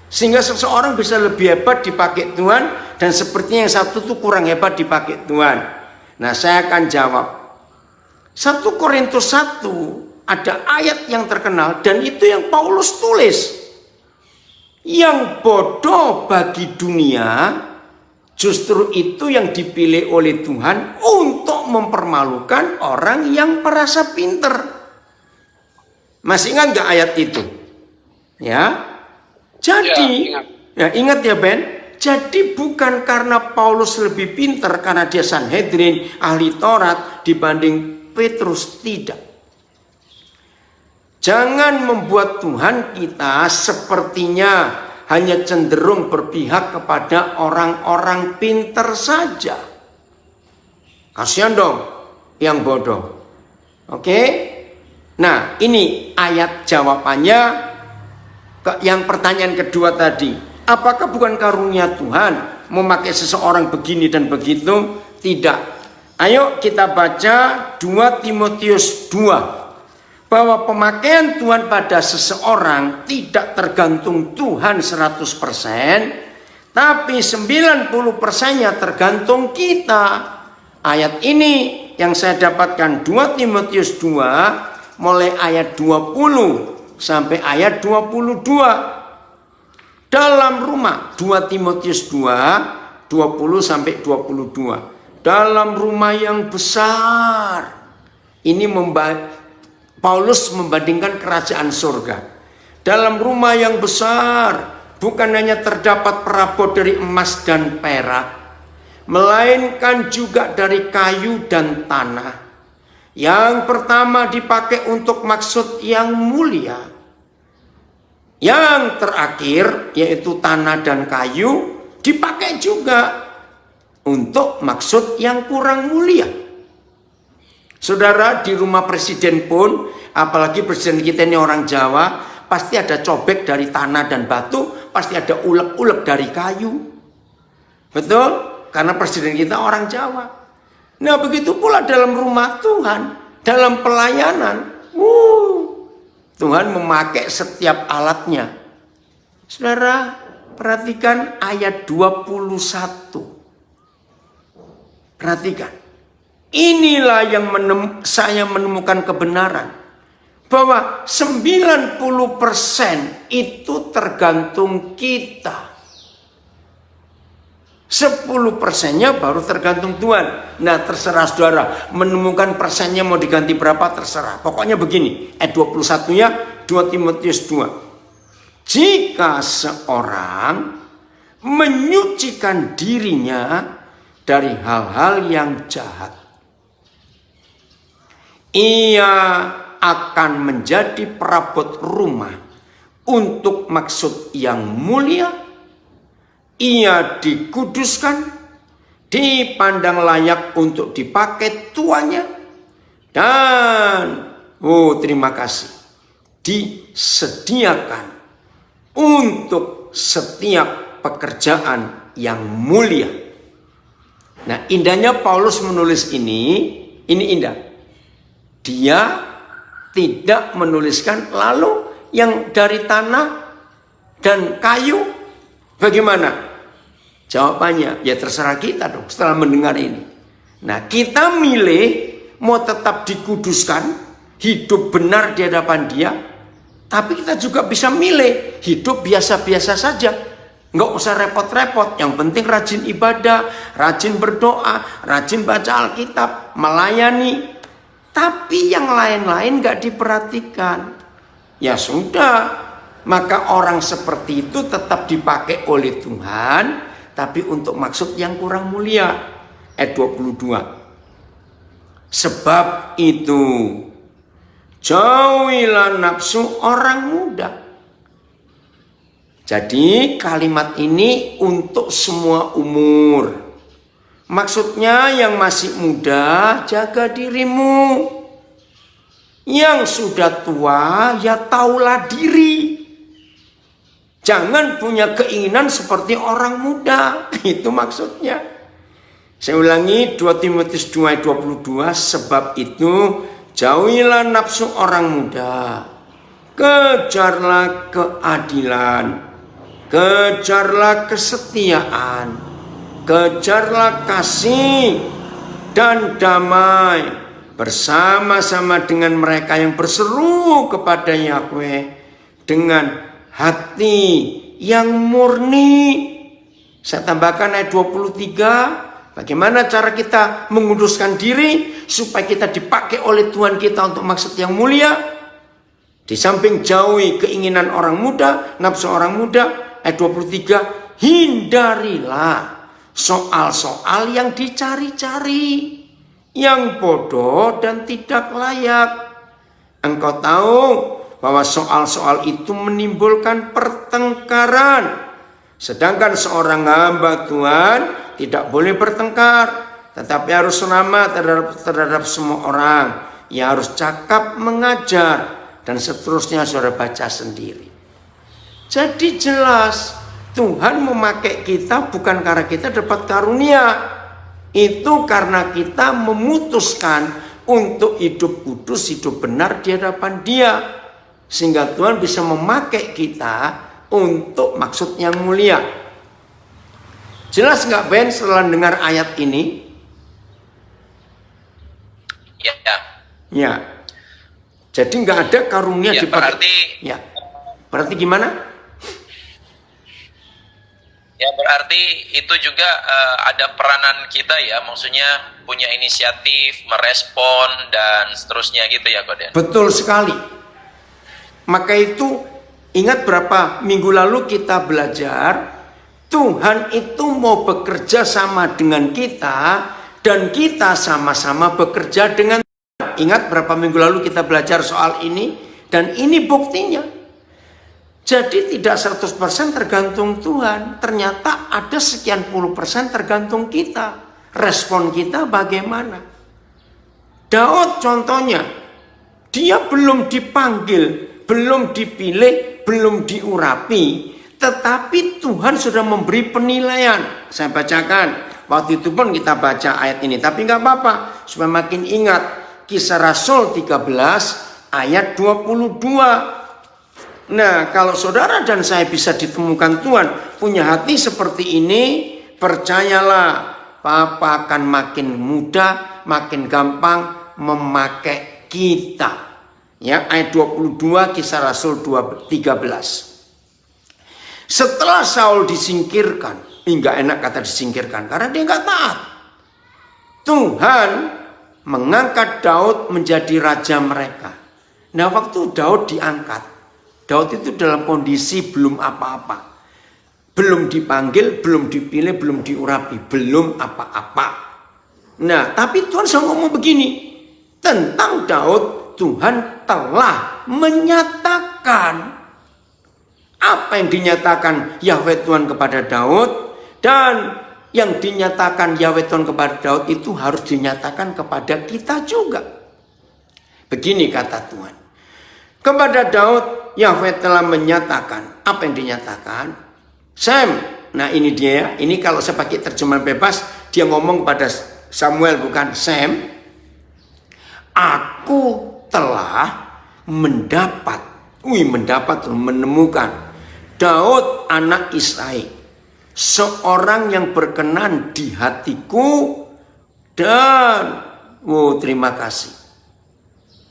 Sehingga seseorang bisa lebih hebat dipakai Tuhan, dan sepertinya yang satu itu kurang hebat dipakai Tuhan. Nah, saya akan jawab. 1 Korintus 1 ada ayat yang terkenal, dan itu yang Paulus tulis. Yang bodoh bagi dunia, justru itu yang dipilih oleh Tuhan untuk mempermalukan orang yang merasa pinter. Masih ingat gak ayat itu? Ya. Jadi, ya, ingat ya Ben. Jadi bukan karena Paulus lebih pinter karena dia Sanhedrin, ahli Taurat dibanding Petrus, tidak. Jangan membuat Tuhan kita sepertinya hanya cenderung berpihak kepada orang-orang pinter saja. Kasihan dong yang bodoh. Oke? Nah, ini ayat jawabannya ke yang pertanyaan kedua tadi. Apakah bukan karunia Tuhan memakai seseorang begini dan begitu? Tidak. Ayo kita baca 2 Timotius 2. Bahwa pemakaian Tuhan pada seseorang tidak tergantung Tuhan 100%, tapi 90%-nya tergantung kita. Ayat ini yang saya dapatkan 2 Timotius 2 mulai ayat 20 sampai ayat 22. Dalam rumah 2 Timotius 2 20 sampai 22. Dalam rumah yang besar. Ini Paulus membandingkan kerajaan surga. Dalam rumah yang besar bukan hanya terdapat perabot dari emas dan perak, melainkan juga dari kayu dan tanah. Yang pertama dipakai untuk maksud yang mulia. Yang terakhir yaitu tanah dan kayu dipakai juga untuk maksud yang kurang mulia. Saudara, di rumah presiden pun, apalagi presiden kita ini orang Jawa, pasti ada cobek dari tanah dan batu, pasti ada ulek-ulek dari kayu. Betul? Karena presiden kita orang Jawa. Nah, begitu pula dalam rumah Tuhan, dalam pelayanan. Tuhan memakai setiap alatnya. Saudara, perhatikan ayat 21. Perhatikan. Inilah yang saya menemukan kebenaran, bahwa 90% itu tergantung kita. 10%-nya baru tergantung Tuhan. Nah, terserah saudara menemukan persennya mau diganti berapa, terserah. Pokoknya begini, ayat 21-nya 2 Timotius 2. Jika seorang menyucikan dirinya dari hal-hal yang jahat, ia akan menjadi perabot rumah untuk maksud yang mulia. Ia dikuduskan, dipandang layak untuk dipakai tuannya, dan terima kasih, disediakan untuk setiap pekerjaan yang mulia. Nah, indahnya Paulus menulis ini indah. Dia tidak menuliskan lalu yang dari tanah dan kayu bagaimana? Jawabannya, ya terserah kita dong setelah mendengar ini. Nah, kita milih mau tetap dikuduskan, hidup benar di hadapan Dia, tapi kita juga bisa milih hidup biasa-biasa saja. Nggak usah repot-repot, yang penting rajin ibadah, rajin berdoa, rajin baca Alkitab, melayani. Tapi yang lain-lain nggak diperhatikan. Ya sudah, maka orang seperti itu tetap dipakai oleh Tuhan, tapi untuk maksud yang kurang mulia. Ayat 22. Sebab itu, jauhilah nafsu orang muda. Jadi kalimat ini untuk semua umur. Maksudnya yang masih muda, jaga dirimu. Yang sudah tua, ya taulah diri. Jangan punya keinginan seperti orang muda. Itu maksudnya. Saya ulangi 2 Timotius 2 ayat 22. Sebab itu jauhilah nafsu orang muda. Kejarlah keadilan. Kejarlah kesetiaan. Kejarlah kasih dan damai. Bersama-sama dengan mereka yang berseru kepada Yahweh. Dengan hati yang murni. Saya tambahkan ayat 23. Bagaimana cara kita menguduskan diri supaya kita dipakai oleh Tuhan kita untuk maksud yang mulia? Di samping jauhi keinginan orang muda, nafsu orang muda, ayat 23, hindarilah soal-soal yang dicari-cari, yang bodoh dan tidak layak. Engkau tahu bahwa soal-soal itu menimbulkan pertengkaran. Sedangkan seorang hamba Tuhan tidak boleh bertengkar, tetapi harus ramah terhadap semua orang. Ia harus cakap, mengajar, dan seterusnya. Saudara baca sendiri. Jadi jelas Tuhan memakai kita bukan karena kita dapat karunia. Itu karena kita memutuskan untuk hidup kudus, hidup benar di hadapan Dia. Sehingga Tuhan bisa memakai kita untuk maksud yang mulia. Jelas nggak Ben setelah dengar ayat ini? Ya. Ya. Jadi nggak ada karunia Ya, dipakai. Ya. Berarti gimana? Ya, berarti itu juga ada peranan kita ya, maksudnya punya inisiatif, merespon dan seterusnya gitu ya, Koden. Betul sekali. Maka itu ingat berapa minggu lalu kita belajar, Tuhan itu mau bekerja sama dengan kita dan kita sama-sama bekerja dengan Tuhan. Ingat berapa minggu lalu kita belajar soal ini, dan ini buktinya. Jadi tidak 100% tergantung Tuhan, ternyata ada sekian puluh persen tergantung kita. Respon kita bagaimana? Daud contohnya, dia belum dipanggil, belum dipilih, belum diurapi, tetapi Tuhan sudah memberi penilaian. Saya bacakan, waktu itu pun kita baca ayat ini, tapi nggak apa-apa, supaya makin ingat. Kisah Rasul 13 ayat 22. Nah, kalau saudara dan saya bisa ditemukan Tuhan punya hati seperti ini, percayalah, Papa akan makin mudah, makin gampang memakai kita. Ya, ayat 22 Kisah Rasul 13. Setelah Saul disingkirkan, enggak enak kata disingkirkan karena dia enggak taat. Tuhan mengangkat Daud menjadi raja mereka. Nah, waktu Daud diangkat, Daud itu dalam kondisi belum apa-apa. Belum dipanggil, belum dipilih, belum diurapi, belum apa-apa. Nah, tapi Tuhan selalu ngomong begini. Tentang Daud, Tuhan telah menyatakan. Apa yang dinyatakan Yahweh Tuhan kepada Daud. Dan yang dinyatakan Yahweh Tuhan kepada Daud itu harus dinyatakan kepada kita juga. Begini kata Tuhan. Kepada Daud, Yahweh telah menyatakan. Apa yang dinyatakan? Sam, nah ini dia. Ini kalau saya pakai terjemahan bebas, dia ngomong pada Samuel, bukan Sam. Aku telah menemukan Daud anak Isai, seorang yang berkenan di hatiku dan terima kasih,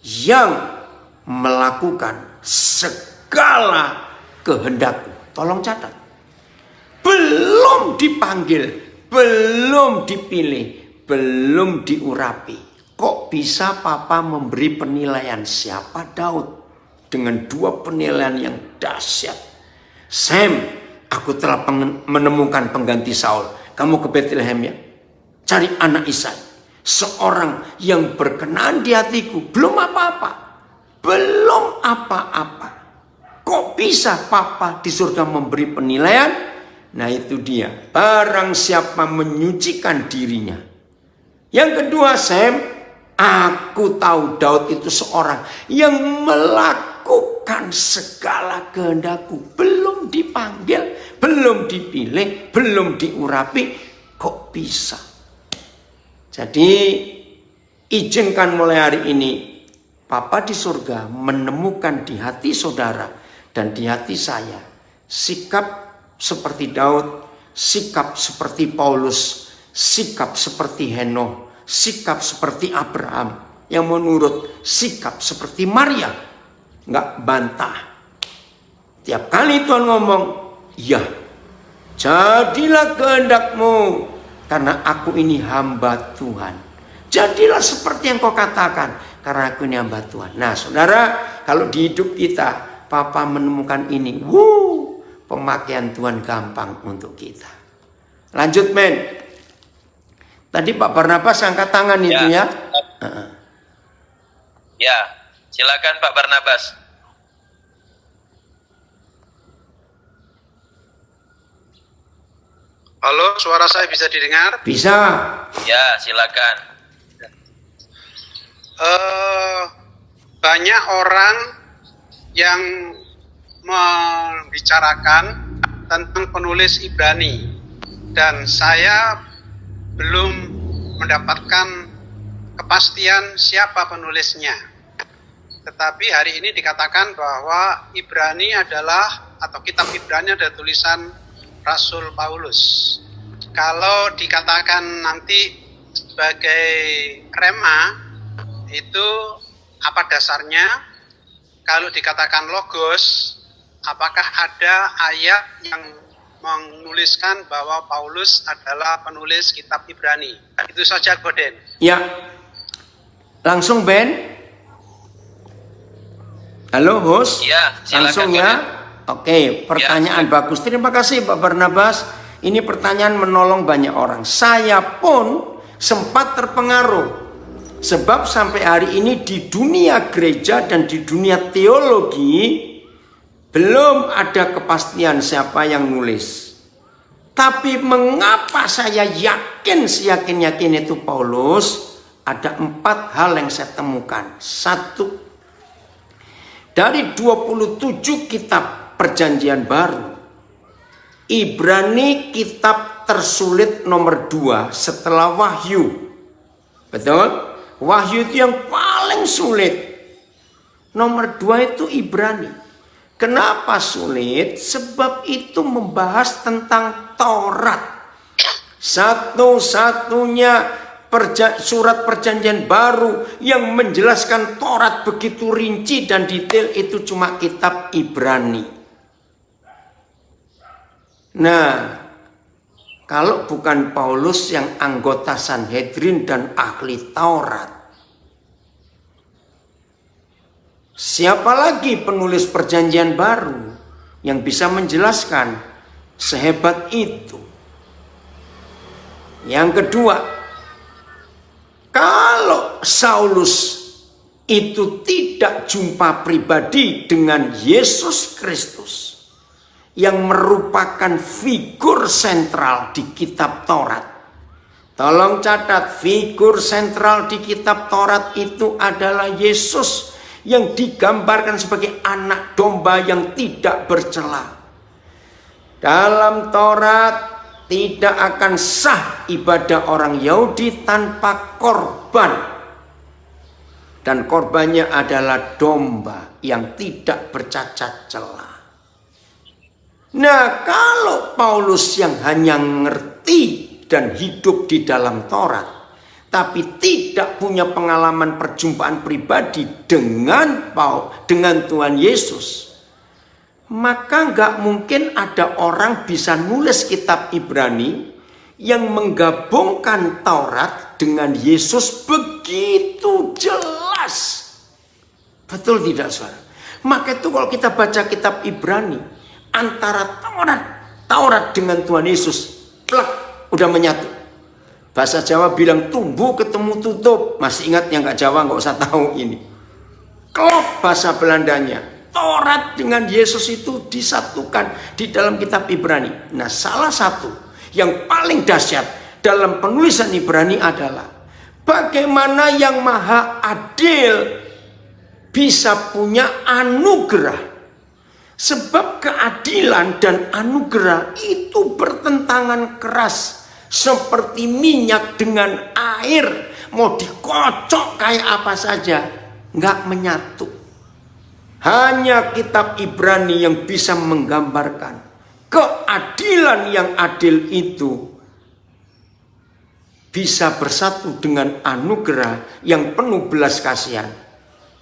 yang melakukan segala kehendakku. Tolong catat. Belum dipanggil, belum dipilih, belum diurapi. Kok bisa Papa memberi penilaian siapa Daud? Dengan dua penilaian yang dahsyat. Sam, aku telah menemukan pengganti Saul. Kamu ke Bethlehem ya. Cari anak Isai. Seorang yang berkenan di hatiku. Belum apa-apa. Belum apa-apa. Kok bisa Papa di surga memberi penilaian? Nah itu dia. Barang siapa menyucikan dirinya. Yang kedua, Sam, aku tahu Daud itu seorang yang melakukan segala kehendakku. Belum dipanggil, belum dipilih, belum diurapi. Kok bisa? Jadi izinkan mulai hari ini Papa di surga menemukan di hati saudara dan di hati saya sikap seperti Daud, sikap seperti Paulus, sikap seperti Henokh, sikap seperti Abraham, yang menurut sikap seperti Maria, nggak bantah. Tiap kali Tuhan ngomong, ya, jadilah kehendakmu, karena aku ini hamba Tuhan. Jadilah seperti yang kau katakan, karena aku ini hamba Tuhan. Nah saudara, kalau di hidup kita Papa menemukan ini, pemakaian Tuhan gampang untuk kita. Lanjut men. Tadi Pak Barnabas angkat tangan itu ya. Ya, silakan Pak Barnabas. Halo, suara saya bisa didengar? Bisa. Ya, silakan. Banyak orang yang membicarakan tentang penulis Ibrani, dan saya belum mendapatkan kepastian siapa penulisnya. Tetapi hari ini dikatakan bahwa Ibrani adalah, atau kitab Ibrani adalah tulisan Rasul Paulus. Kalau dikatakan nanti sebagai rema, itu apa dasarnya? Kalau dikatakan logos, apakah ada ayat yang menuliskan bahwa Paulus adalah penulis kitab Ibrani? Itu saja, Goden. Ya, langsung Ben. Halo host. Ya, silakan, langsung ya. Oke, pertanyaan bagus. Terima kasih Pak Barnabas. Ini pertanyaan menolong banyak orang. Saya pun sempat terpengaruh. Sebab sampai hari ini di dunia gereja dan di dunia teologi belum ada kepastian siapa yang nulis. Tapi mengapa saya yakin, seyakin-yakin itu Paulus? Ada 4 hal yang saya temukan. 1, dari 27 kitab perjanjian baru, Ibrani kitab tersulit nomor 2 setelah Wahyu. Betul? Wahyu itu yang paling sulit. Nomor 2 itu Ibrani. Kenapa sulit? Sebab itu membahas tentang Taurat. Satu-satunya surat perjanjian baru yang menjelaskan Taurat begitu rinci dan detail itu cuma kitab Ibrani. Nah, kalau bukan Paulus yang anggota Sanhedrin dan ahli Taurat, siapa lagi penulis perjanjian baru yang bisa menjelaskan sehebat itu? Yang kedua, kalau Saulus itu tidak jumpa pribadi dengan Yesus Kristus yang merupakan figur sentral di kitab Taurat. Tolong catat, figur sentral di kitab Taurat itu adalah Yesus yang digambarkan sebagai anak domba yang tidak bercela. Dalam Taurat tidak akan sah ibadah orang Yahudi tanpa korban. Dan korbannya adalah domba yang tidak bercacat celah. Nah, kalau Paulus yang hanya ngerti dan hidup di dalam Taurat, tapi tidak punya pengalaman perjumpaan pribadi dengan Tuhan Yesus, maka nggak mungkin ada orang bisa nulis kitab Ibrani yang menggabungkan Taurat dengan Yesus begitu jelas. Betul tidak, saudara? Maka itu kalau kita baca kitab Ibrani, antara Taurat dengan Tuhan Yesus, plak, udah menyatu. Bahasa Jawa bilang tumbuh ketemu tutup. Masih ingat yang nggak Jawa nggak usah tahu ini. Klop bahasa Belandanya. Taurat dengan Yesus itu disatukan di dalam kitab Ibrani. Nah, salah satu yang paling dahsyat dalam penulisan Ibrani adalah bagaimana yang maha adil bisa punya anugerah. Sebab keadilan dan anugerah itu bertentangan keras. Seperti minyak dengan air. Mau dikocok kayak apa saja, nggak menyatu. Hanya kitab Ibrani yang bisa menggambarkan keadilan yang adil itu bisa bersatu dengan anugerah yang penuh belas kasihan.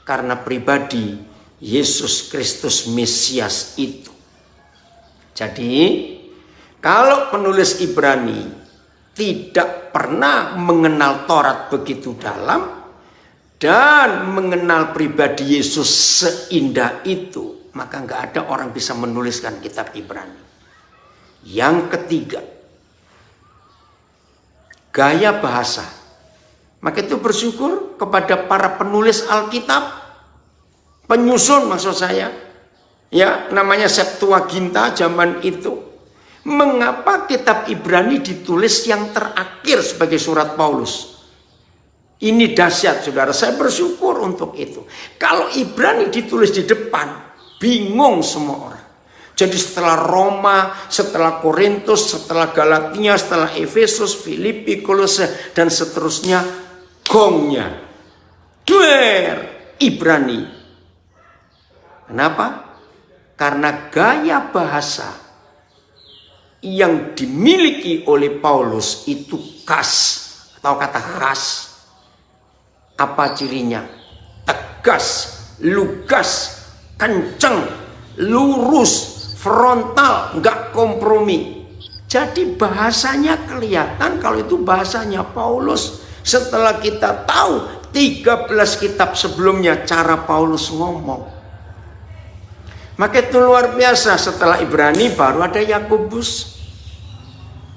Karena pribadi Yesus Kristus Mesias itu. Jadi, kalau penulis Ibrani tidak pernah mengenal Taurat begitu dalam dan mengenal pribadi Yesus seindah itu, maka nggak ada orang bisa menuliskan kitab Ibrani. Yang ketiga, gaya bahasa. Maka itu bersyukur kepada para penulis Alkitab, penyusun maksud saya, ya namanya Septuaginta zaman itu. Mengapa kitab Ibrani ditulis yang terakhir sebagai surat Paulus? Ini dahsyat, saudara. Saya bersyukur untuk itu. Kalau Ibrani ditulis di depan, bingung semua orang. Jadi setelah Roma, setelah Korintus, setelah Galatia, setelah Efesus, Filipi, Kolose, dan seterusnya, gongnya. Duer, Ibrani. Kenapa? Karena gaya bahasa yang dimiliki oleh Paulus itu khas, atau kata khas. Apa cirinya? Tegas, lugas, kenceng, lurus, frontal, nggak kompromi. Jadi bahasanya kelihatan kalau itu bahasanya Paulus. Setelah kita tahu 13 kitab sebelumnya cara Paulus ngomong. Maka itu luar biasa, setelah Ibrani baru ada Yakobus.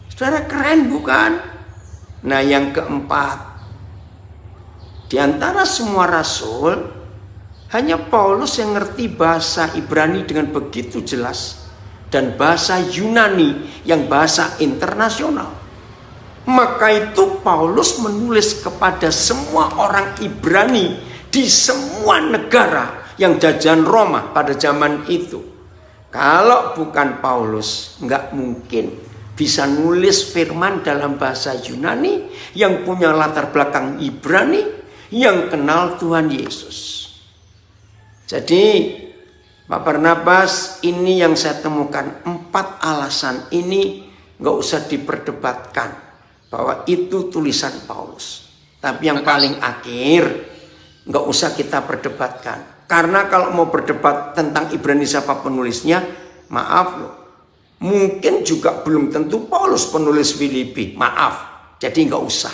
Saudara, keren bukan? Nah, yang keempat, di antara semua rasul, hanya Paulus yang ngerti bahasa Ibrani dengan begitu jelas dan bahasa Yunani yang bahasa internasional. Maka itu Paulus menulis kepada semua orang Ibrani di semua negara yang jajahan Roma pada zaman itu. Kalau bukan Paulus, nggak mungkin bisa nulis firman dalam bahasa Yunani yang punya latar belakang Ibrani yang kenal Tuhan Yesus. Jadi, Pak Barnabas, ini yang saya temukan 4 alasan ini nggak usah diperdebatkan. bahwa itu tulisan Paulus. Tapi yang paling akhir nggak usah kita perdebatkan. Karena kalau mau berdebat tentang Ibrani siapa penulisnya, maaf loh, mungkin juga belum tentu Paulus penulis Filipi. Maaf, jadi nggak usah.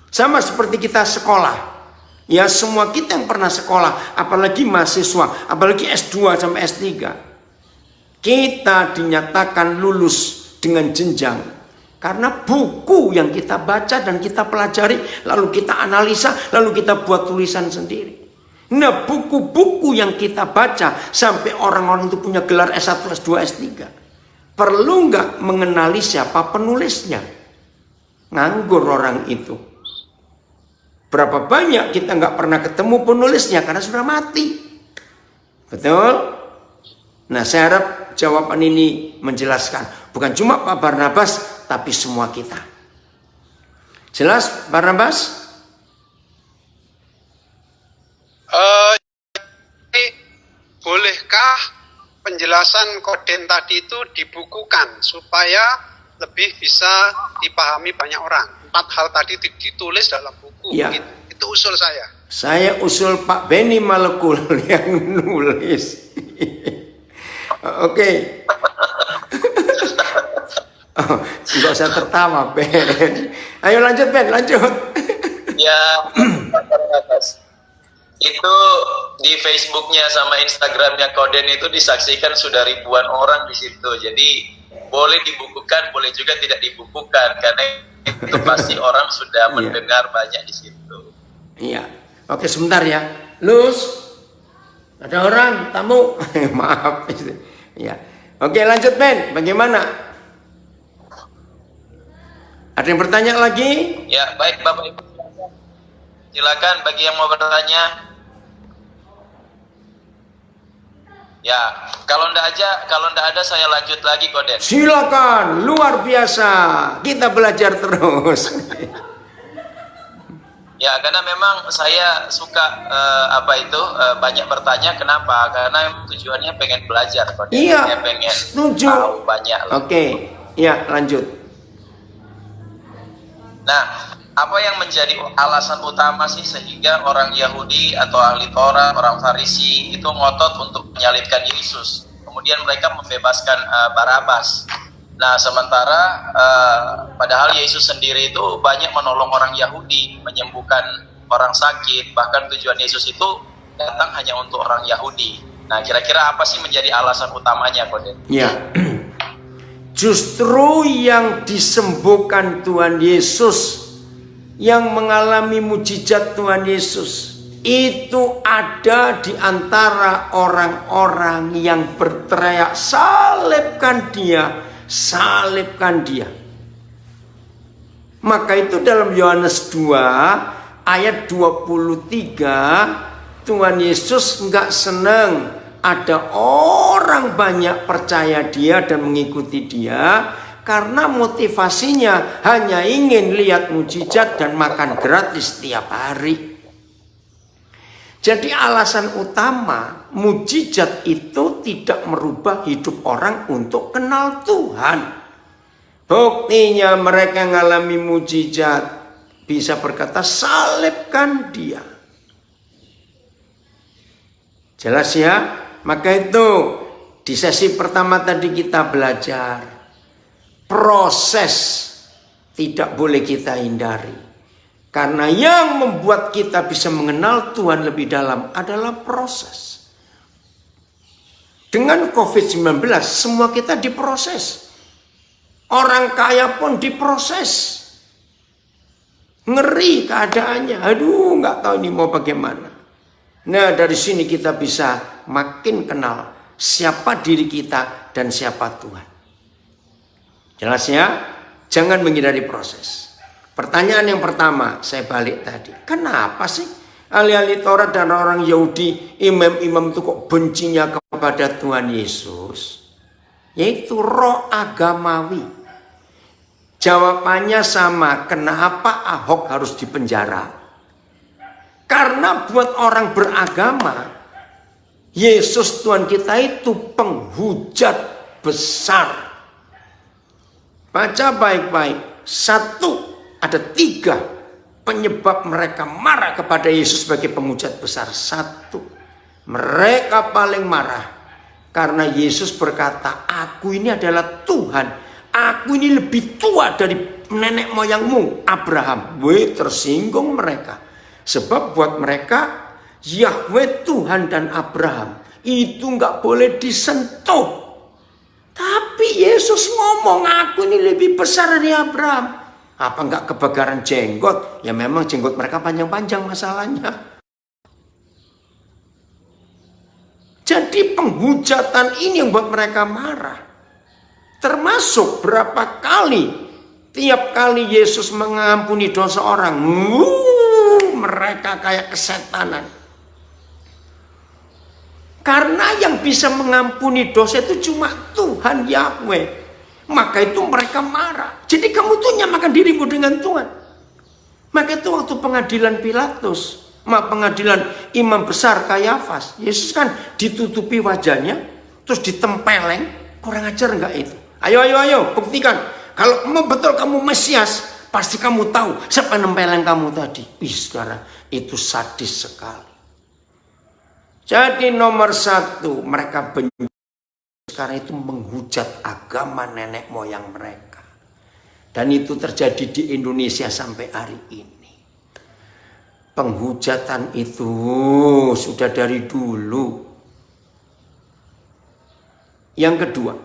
Sama seperti kita sekolah. Ya semua kita yang pernah sekolah, apalagi mahasiswa, apalagi S2 sampai S3. Kita dinyatakan lulus dengan jenjang. Karena buku yang kita baca dan kita pelajari, lalu kita analisa, lalu kita buat tulisan sendiri. Nah buku-buku yang kita baca, sampai orang-orang itu punya gelar S1, S2, S3. Perlu nggak mengenali siapa penulisnya? Nganggur orang itu. Berapa banyak kita nggak pernah ketemu penulisnya karena sudah mati. Betul? Nah saya harap jawaban ini menjelaskan. Bukan cuma Pak Barnabas, tapi semua kita. Jelas Barnabas? Bolehkah penjelasan Koden tadi itu dibukukan supaya lebih bisa dipahami banyak orang? 4 hal tadi ditulis dalam buku. Ya. Itu usul saya. Saya usul Pak Benny Malekul yang nulis. Oke. Oh, nggak usah tertawa, Ben. Ayo lanjut, Ben, lanjut. Ya, itu di Facebooknya sama Instagramnya Koden itu disaksikan sudah ribuan orang di situ. Jadi boleh dibukukan, boleh juga tidak dibukukan karena itu pasti orang sudah mendengar banyak di situ. Iya. Oke, sebentar ya. Lus. Ada orang tamu. Maaf. Ya. Oke, lanjut Ben. Bagaimana? Ada yang bertanya lagi? Ya, baik Bapak Ibu. Silakan bagi yang mau bertanya. Ya, kalau ndak ada saya lanjut lagi Koden. Silakan, luar biasa. Kita belajar terus. Ya, karena memang saya suka banyak bertanya. Kenapa? Karena tujuannya pengen belajar Koden. Iya, saya pengen setuju. tahu banyak. Oke, ya lanjut. Nah, apa yang menjadi alasan utama sih sehingga orang Yahudi atau ahli Taurat, orang Farisi itu ngotot untuk menyalibkan Yesus? Kemudian mereka membebaskan Barabas. Nah, sementara padahal Yesus sendiri itu banyak menolong orang Yahudi, menyembuhkan orang sakit, bahkan tujuan Yesus itu datang hanya untuk orang Yahudi. Nah, kira-kira apa sih menjadi alasan utamanya, Koden? Ya. Justru yang disembuhkan Tuhan Yesus, yang mengalami mujizat Tuhan Yesus, itu ada di antara orang-orang yang berteriak, salibkan dia, salibkan dia. Maka itu dalam Yohanes 2 ayat 23, Tuhan Yesus nggak senang ada orang banyak percaya dia dan mengikuti dia, karena motivasinya hanya ingin lihat mujizat dan makan gratis tiap hari. Jadi alasan utama mujizat itu tidak merubah hidup orang untuk kenal Tuhan. Buktinya mereka mengalami mujizat bisa berkata salibkan dia. Jelas ya? Maka itu di sesi pertama tadi kita belajar proses tidak boleh kita hindari. Karena yang membuat kita bisa mengenal Tuhan lebih dalam adalah proses. Dengan COVID-19 semua kita diproses. Orang kaya pun diproses. Ngeri keadaannya. Aduh, nggak tahu ini mau bagaimana. Nah, dari sini kita bisa makin kenal siapa diri kita dan siapa Tuhan. Jelas ya? Jangan menghindari proses. Pertanyaan yang pertama, saya balik tadi. Kenapa sih ahli-ahli Taurat dan orang Yahudi, imam-imam itu kok bencinya kepada Tuhan Yesus? Yaitu roh agamawi. Jawabannya sama, kenapa Ahok harus dipenjara? Karena buat orang beragama, Yesus Tuhan kita itu penghujat besar. Baca baik-baik. 1 Ada 3 penyebab mereka marah kepada Yesus sebagai pemujat besar. 1, mereka paling marah karena Yesus berkata, aku ini adalah Tuhan. Aku ini lebih tua dari nenek moyangmu Abraham. Tersinggung mereka. Sebab buat mereka Yahweh Tuhan dan Abraham itu nggak boleh disentuh. Tapi Yesus ngomong, aku ini lebih besar dari Abraham. Apa nggak kebakaran jenggot? Ya memang jenggot mereka panjang-panjang masalahnya. Jadi penghujatan ini yang buat mereka marah. Termasuk berapa kali, tiap kali Yesus mengampuni dosa orang, mereka kayak kesetanan. Karena yang bisa mengampuni dosa itu cuma Tuhan Yahweh. Maka itu mereka marah. Jadi kamu tuh nyamakan dirimu dengan Tuhan. Maka itu waktu pengadilan Pilatus, pengadilan imam besar Kayafas, Yesus kan ditutupi wajahnya, terus ditempeleng. Kurang ajar enggak itu? Ayo, buktikan. Kalau betul kamu Mesias, pasti kamu tahu siapa nempeleng kamu tadi. Saudara, itu sadis sekali. Jadi nomor 1, mereka benci karena itu menghujat agama nenek moyang mereka. Dan itu terjadi di Indonesia sampai hari ini. Penghujatan itu sudah dari dulu. Yang kedua,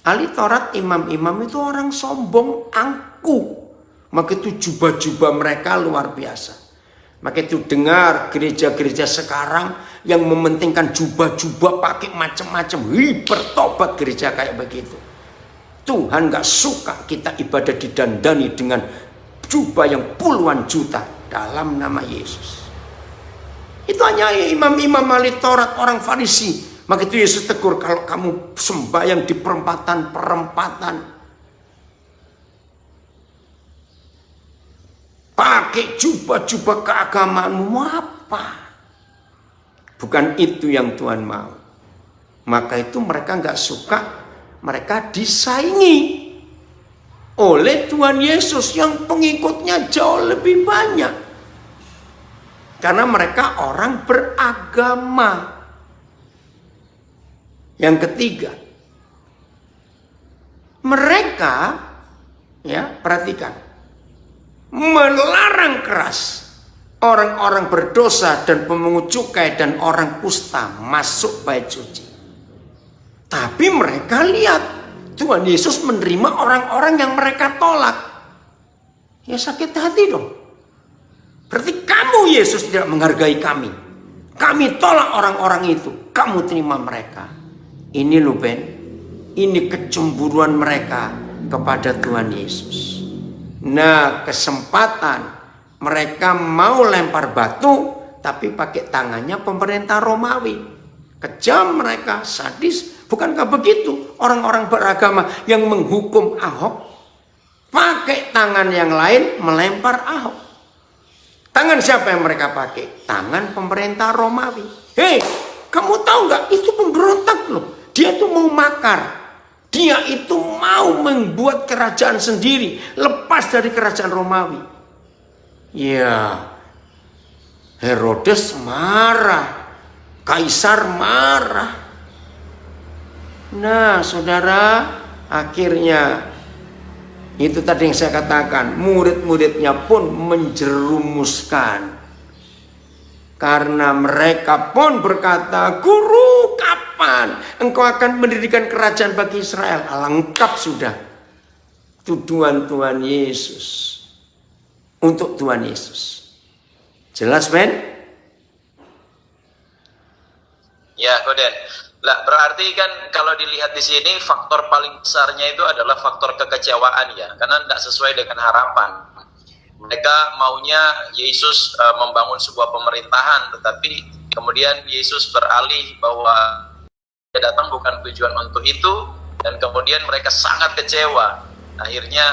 ahli Taurat, imam-imam itu orang sombong, angkuh. Maka itu jubah-jubah mereka luar biasa. Maka itu dengar gereja-gereja sekarang yang mementingkan jubah-jubah pakai macam-macam. Bertobat gereja kayak begitu. Tuhan gak suka kita ibadah didandani dengan jubah yang puluhan juta dalam nama Yesus. Itu hanya imam-imam ahli Taurat, orang Farisi. Maka itu Yesus tegur, kalau kamu sembahyang di perempatan, pakai jubah-jubah keagamaanmu apa? Bukan itu yang Tuhan mau. Maka itu mereka nggak suka, mereka disaingi oleh Tuhan Yesus yang pengikutnya jauh lebih banyak. Karena mereka orang beragama. Yang ketiga, mereka, ya perhatikan, melarang keras orang-orang berdosa dan pemungut cukai dan orang kusta masuk bait suci. Tapi mereka lihat Tuhan Yesus menerima orang-orang yang mereka tolak. Ya sakit hati dong. Berarti kamu Yesus tidak menghargai kami. Kami tolak orang-orang itu. Kamu terima mereka. Ini loh Ben. Ini kecemburuan mereka kepada Tuhan Yesus. Nah, kesempatan mereka mau lempar batu, tapi pakai tangannya pemerintah Romawi. Kejam mereka, sadis. Bukankah begitu orang-orang beragama yang menghukum Ahok? Pakai tangan yang lain melempar Ahok. Tangan siapa yang mereka pakai? Tangan pemerintah Romawi. Hei, kamu tahu nggak? Itu pemberontak loh. Dia tuh mau makar. Dia itu mau membuat kerajaan sendiri, lepas dari kerajaan Romawi. Ya, Herodes marah, Kaisar marah. Nah, saudara, akhirnya itu tadi yang saya katakan, murid-muridnya pun menjerumuskan. Karena mereka pun berkata, Guru, kapan engkau akan mendirikan kerajaan bagi Israel? Lengkap sudah tuduhan Tuhan Yesus untuk Tuhan Yesus. Jelas, Ben? Ya, Koden. Lah, berarti kan kalau dilihat di sini faktor paling besarnya itu adalah faktor kekecewaan ya, karena tidak sesuai dengan harapan. Mereka maunya Yesus membangun sebuah pemerintahan, tetapi kemudian Yesus beralih bahwa dia datang bukan tujuan untuk itu, dan kemudian mereka sangat kecewa. Akhirnya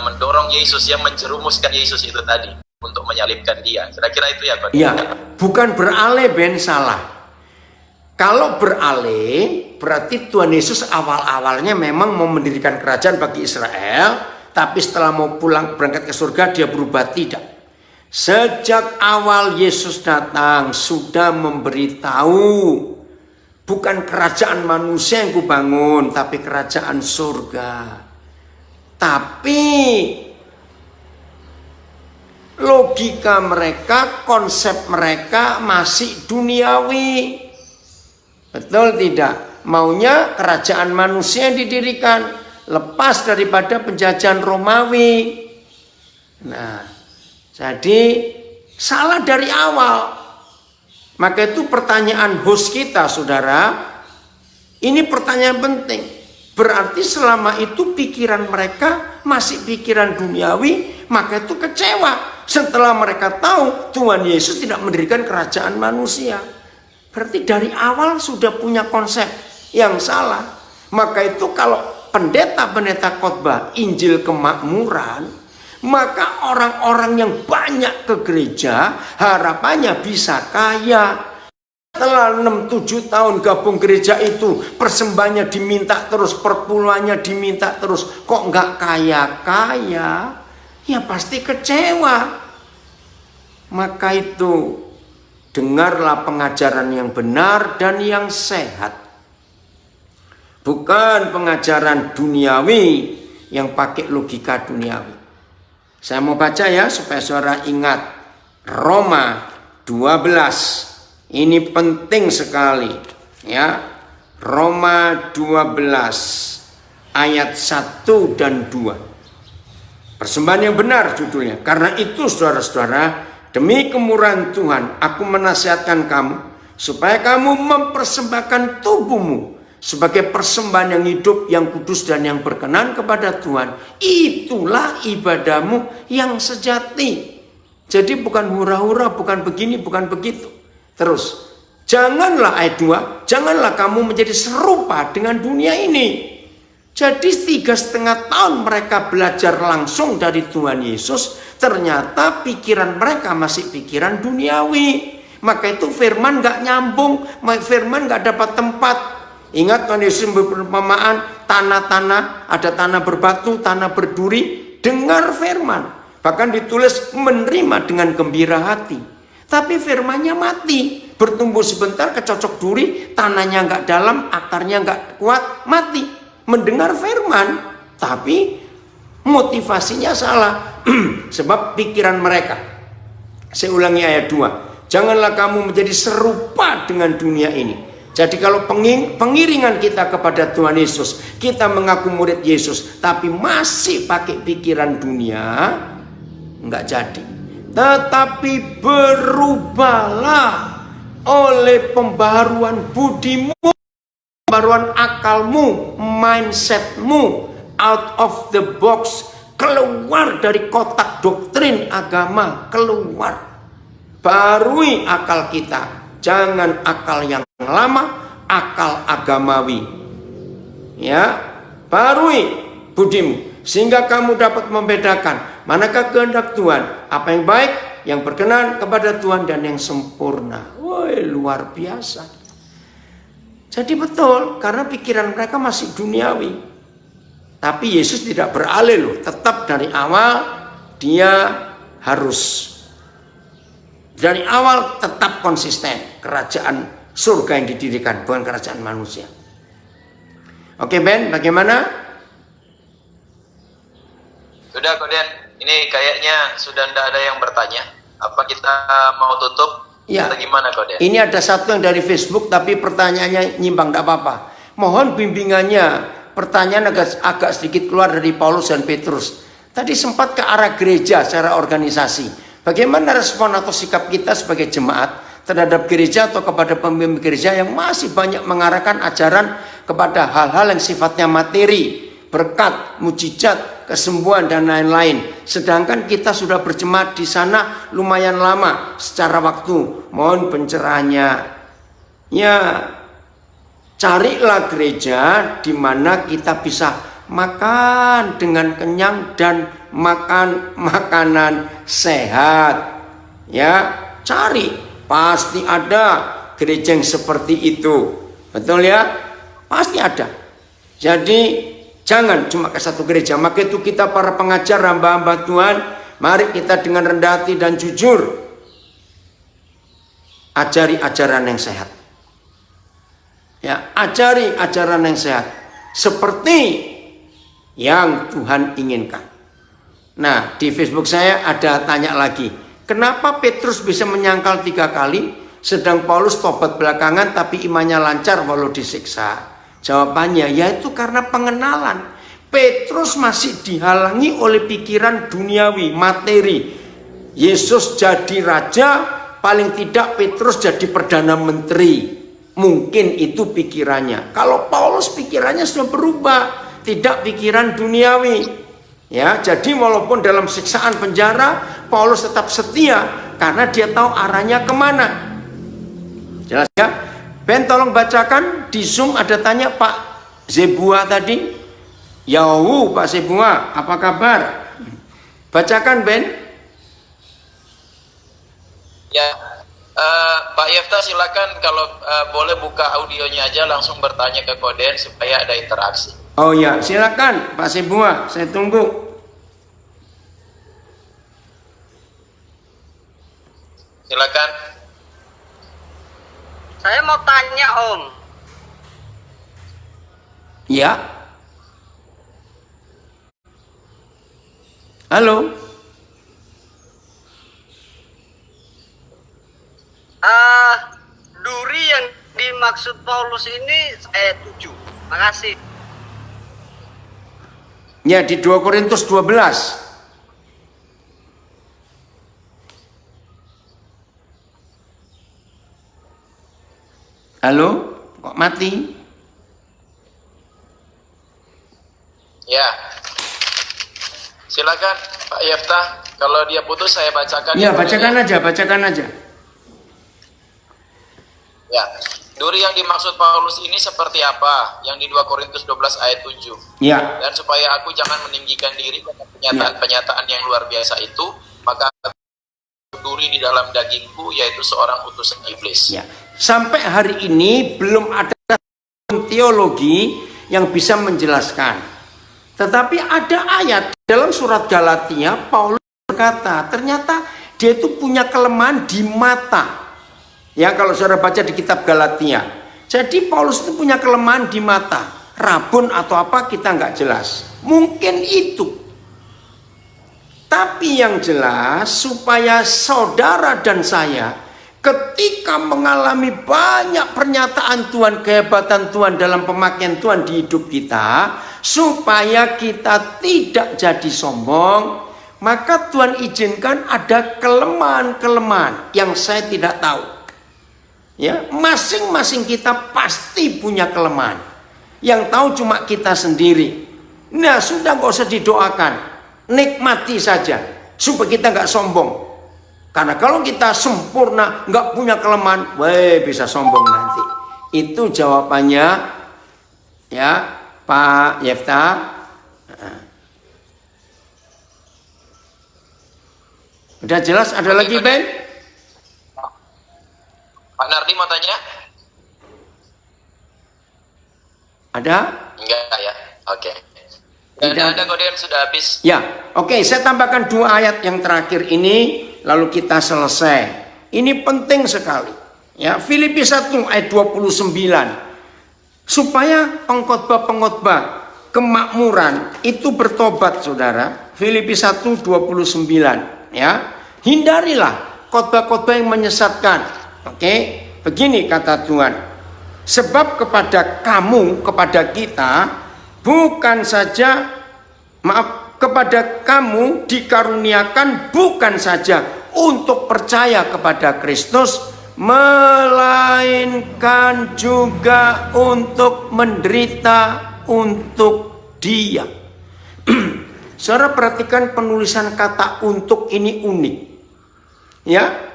mendorong Yesus, yang menjerumuskan Yesus itu tadi untuk menyalibkan dia. Kira-kira itu ya, Pak? Iya, bukan beralih, Ben, salah. Kalau beralih, berarti Tuhan Yesus awal-awalnya memang mau mendirikan kerajaan bagi Israel, tapi setelah mau pulang berangkat ke surga dia berubah? Tidak. Sejak awal Yesus datang sudah memberitahu, bukan kerajaan manusia yang kubangun, tapi kerajaan surga. Tapi logika mereka, konsep mereka masih duniawi. Betul tidak? Maunya kerajaan manusia yang didirikan, lepas daripada penjajahan Romawi. Nah, jadi salah dari awal. Maka itu pertanyaan host kita, saudara. Ini pertanyaan penting. Berarti selama itu pikiran mereka masih pikiran duniawi, maka itu kecewa setelah mereka tahu Tuhan Yesus tidak mendirikan kerajaan manusia. Berarti dari awal sudah punya konsep yang salah. Maka itu kalau pendeta-pendeta khotbah Injil kemakmuran, maka orang-orang yang banyak ke gereja harapannya bisa kaya. Setelah 6-7 tahun gabung gereja itu, persembahannya diminta terus, perpuluhannya diminta terus, kok nggak kaya-kaya? Ya pasti kecewa. Maka itu dengarlah pengajaran yang benar dan yang sehat, bukan pengajaran duniawi yang pakai logika duniawi. Saya mau baca ya supaya saudara ingat. Roma 12. Ini penting sekali ya. Roma 12 ayat 1 dan 2. Persembahan yang benar judulnya. Karena itu saudara-saudara, demi kemurahan Tuhan aku menasihatkan kamu supaya kamu mempersembahkan tubuhmu sebagai persembahan yang hidup, yang kudus dan yang berkenan kepada Tuhan. Itulah ibadahmu yang sejati. Jadi bukan hura-hura, bukan begini, bukan begitu. Terus, janganlah ayat 2, janganlah kamu menjadi serupa dengan dunia ini. Jadi 3,5 tahun mereka belajar langsung dari Tuhan Yesus, ternyata pikiran mereka masih pikiran duniawi. Maka itu firman gak nyambung, firman gak dapat tempat. Ingat Tuhan Yesus berperumpamaan tanah-tanah, ada tanah berbatu, tanah berduri. Dengar firman, bahkan ditulis menerima dengan gembira hati. Tapi firmannya mati, bertumbuh sebentar kecocok duri, tanahnya nggak dalam, akarnya nggak kuat, mati. Mendengar firman, tapi motivasinya salah. Sebab pikiran mereka. Saya ulangi ayat 2. Janganlah kamu menjadi serupa dengan dunia ini. Jadi kalau pengiringan kita kepada Tuhan Yesus, kita mengaku murid Yesus, tapi masih pakai pikiran dunia, nggak jadi. Tetapi berubahlah oleh pembaharuan budimu, pembaharuan akalmu, mindsetmu, out of the box, keluar dari kotak doktrin agama, keluar. Barui akal kita, jangan akal yang lama, akal agamawi. Ya, barui budimu sehingga kamu dapat membedakan manakah kehendak Tuhan, apa yang baik, yang berkenan kepada Tuhan dan yang sempurna. Woi, luar biasa. Jadi betul, karena pikiran mereka masih duniawi. Tapi Yesus tidak beralih loh, tetap dari awal dia harus dari awal tetap konsisten. Kerajaan surga yang didirikan, bukan kerajaan manusia. Oke Ben, bagaimana? Sudah Koden, ini kayaknya sudah tidak ada yang bertanya. Apa kita mau tutup? Ya. Atau gimana Koden? Ini ada satu yang dari Facebook tapi pertanyaannya nyimbang, tidak apa-apa. Mohon bimbingannya. Pertanyaan agak sedikit keluar dari Paulus dan Petrus. Tadi sempat ke arah gereja secara organisasi. Bagaimana respon atau sikap kita sebagai jemaat terhadap gereja atau kepada pemimpin gereja yang masih banyak mengarahkan ajaran kepada hal-hal yang sifatnya materi, berkat, mujizat, kesembuhan dan lain-lain. Sedangkan kita sudah berjemaat di sana lumayan lama secara waktu. Mohon pencerahannya. Ya, carilah gereja di mana kita bisa makan dengan kenyang dan makan makanan sehat. Ya, cari, pasti ada gereja yang seperti itu. Betul ya? Pasti ada. Jadi Jangan cuma ke satu gereja. Maka itu kita para pengajar, hamba-hamba Tuhan, mari kita dengan rendah hati dan jujur ajari ajaran yang sehat. Ya, ajari ajaran yang sehat seperti yang Tuhan inginkan. Nah, di Facebook saya ada tanya lagi, kenapa Petrus bisa menyangkal 3 kali, sedang Paulus tobat belakangan tapi imannya lancar walau disiksa? Jawabannya yaitu karena pengenalan. Petrus masih dihalangi oleh pikiran duniawi, materi. Yesus jadi raja, paling tidak Petrus jadi perdana menteri. Mungkin itu pikirannya. Kalau Paulus pikirannya sudah berubah, tidak pikiran duniawi. Ya, jadi walaupun dalam siksaan penjara, Paulus tetap setia karena dia tahu arahnya kemana. Jelas ya? Ben tolong bacakan, di Zoom ada tanya Pak Zebua tadi. Yauh Pak Zebua, apa kabar? Bacakan Ben. Ya, Pak Yefta silakan kalau boleh buka audionya aja, langsung bertanya ke Koden supaya ada interaksi. Oh ya, silakan Pak Zebua, saya tunggu. Silakan. Saya mau tanya Om. Ya. Halo. Duri yang dimaksud Paulus ini ayat 7. Makasih. Ya, di 2 Korintus 12. Halo, kok mati? Ya, silakan Pak Yefta. Kalau dia putus saya bacakan. Ya, bacakan aja, bacakan aja. Ya, duri yang dimaksud Paulus ini seperti apa? Yang di 2 Korintus 12 ayat 7. Ya. Dan supaya aku jangan meninggikan diri dengan pernyataan-pernyataan yang luar biasa itu, maka duri di dalam dagingku, yaitu seorang utusan iblis. Ya. Sampai hari ini belum ada teologi yang bisa menjelaskan. Tetapi ada ayat dalam surat Galatia, Paulus berkata, ternyata dia itu punya kelemahan di mata. Ya, kalau saudara baca di kitab Galatia. Jadi Paulus itu punya kelemahan di mata. Rabun atau apa kita nggak jelas. Mungkin itu. Tapi yang jelas supaya saudara dan saya ketika mengalami banyak pernyataan Tuhan, kehebatan Tuhan dalam pemakaian Tuhan di hidup kita, supaya kita tidak jadi sombong, maka Tuhan izinkan ada kelemahan-kelemahan yang saya tidak tahu. Ya, masing-masing kita pasti punya kelemahan. Yang tahu cuma kita sendiri. Nah, sudah gak usah didoakan, nikmati saja supaya kita nggak sombong. Karena kalau kita sempurna, nggak punya kelemahan, bisa sombong nanti. Itu jawabannya, ya Pak Yefta. Udah jelas? Ada lagi Ben? Pak Nardi mau tanya? Ada? Enggak ya? Oke. Dan ada Koden sudah habis. Ya, oke. Saya tambahkan 2 ayat yang terakhir ini. Lalu kita selesai. Ini penting sekali. Ya, Filipi 1 ayat 29. Supaya pengkhotbah-pengkhotbah kemakmuran itu bertobat, saudara. Filipi 1:29. Ya, hindarilah khotbah-khotbah yang menyesatkan. Oke, begini kata Tuhan. Sebab kepada kamu, kepada kita, bukan saja, kepada kamu dikaruniakan bukan saja untuk percaya kepada Kristus, melainkan juga untuk menderita untuk Dia. Saudara perhatikan penulisan kata untuk ini unik. Ya,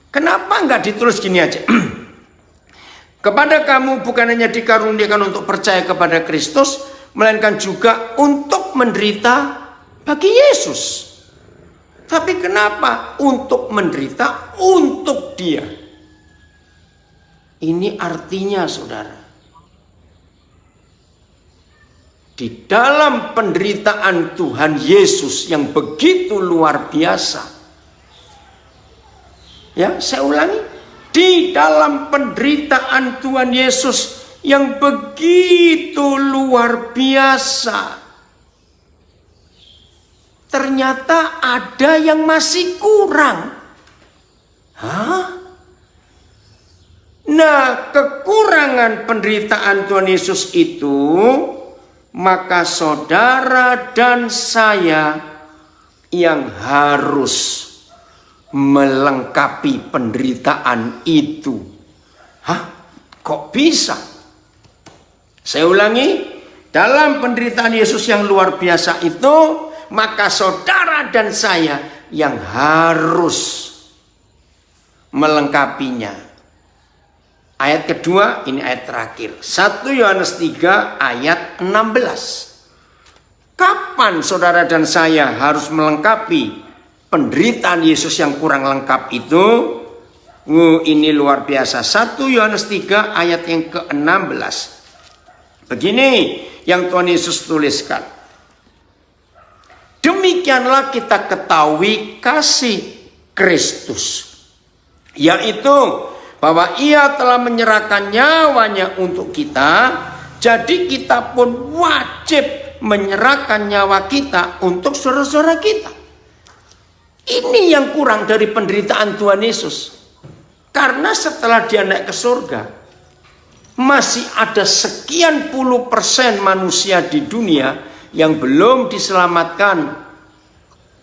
kenapa nggak ditulis gini aja? Kepada kamu bukan hanya dikaruniakan untuk percaya kepada Kristus, melainkan juga untuk menderita bagi Yesus. Tapi kenapa untuk menderita untuk Dia? Ini artinya, saudara, di dalam penderitaan Tuhan Yesus yang begitu luar biasa. Ya, saya ulangi. Di dalam penderitaan Tuhan Yesus yang begitu luar biasa, ternyata ada yang masih kurang. Hah? Nah, kekurangan penderitaan Tuhan Yesus itu, maka saudara dan saya yang harus melengkapi penderitaan itu. Hah? Kok bisa? Saya ulangi, dalam penderitaan Yesus yang luar biasa itu, maka saudara dan saya yang harus melengkapinya. Ayat kedua, ini ayat terakhir. 1 Yohanes 3 ayat 16. Kapan saudara dan saya harus melengkapi penderitaan Yesus yang kurang lengkap itu? Ini luar biasa. 1 Yohanes 3 ayat yang ke-16. Begini yang Tuhan Yesus tuliskan. Demikianlah kita ketahui kasih Kristus, yaitu bahwa ia telah menyerahkan nyawanya untuk kita, jadi kita pun wajib menyerahkan nyawa kita untuk saudara-saudara kita. Ini yang kurang dari penderitaan Tuhan Yesus. Karena setelah dia naik ke surga, masih ada sekian puluh persen manusia di dunia yang belum diselamatkan.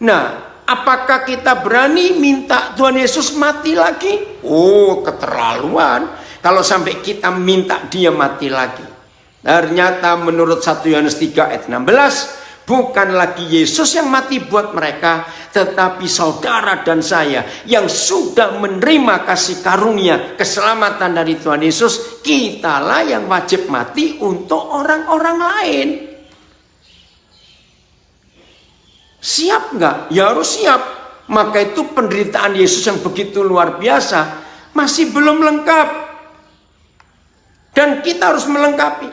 Nah, apakah kita berani minta Tuhan Yesus mati lagi? Oh, keterlaluan. Kalau sampai kita minta dia mati lagi. Ternyata menurut 1 Yohanes 3 ayat 16, bukan lagi Yesus yang mati buat mereka, tetapi saudara dan saya yang sudah menerima kasih karunia keselamatan dari Tuhan Yesus, kitalah yang wajib mati untuk orang-orang lain. Siap nggak? Ya harus siap. Maka itu penderitaan Yesus yang begitu luar biasa masih belum lengkap. Dan kita harus melengkapi.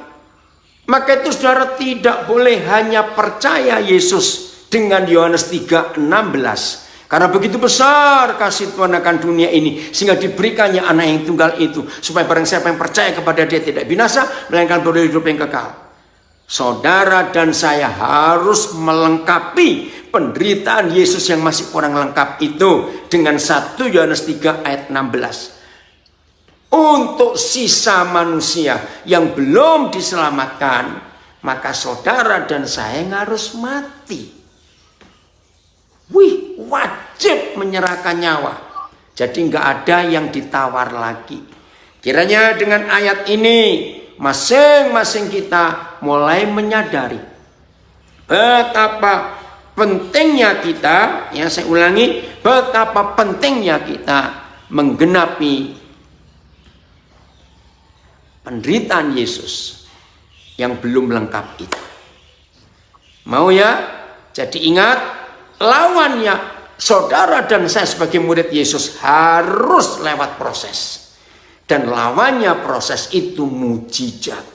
Maka itu saudara tidak boleh hanya percaya Yesus dengan Yohanes 3:16. Karena begitu besar kasih Tuhan akan dunia ini, sehingga diberikannya anak yang tunggal itu, supaya barang siapa yang percaya kepada dia tidak binasa, melainkan beroleh hidup yang kekal. Saudara dan saya harus melengkapi penderitaan Yesus yang masih kurang lengkap itu dengan 1 Yohanes 3 ayat 16. Untuk sisa manusia yang belum diselamatkan, maka saudara dan saya harus mati. Wajib menyerahkan nyawa. Jadi nggak ada yang ditawar lagi. Kiranya dengan ayat ini masing-masing kita mulai menyadari betapa pentingnya kita, ya saya ulangi, betapa pentingnya kita menggenapi penderitaan Yesus yang belum lengkap itu. Mau ya? Jadi ingat, lawannya saudara dan saya sebagai murid Yesus harus lewat proses. Dan lawannya proses itu mujizat.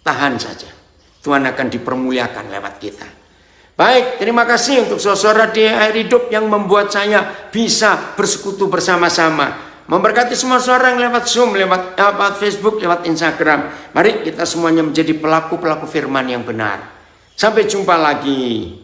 Tahan saja. Tuhan akan dipermuliakan lewat kita. Baik, terima kasih untuk saudara di akhir hidup yang membuat saya bisa bersekutu bersama-sama. Memberkati semua saudara yang lewat Zoom, lewat Facebook, lewat Instagram. Mari kita semuanya menjadi pelaku-pelaku firman yang benar. Sampai jumpa lagi.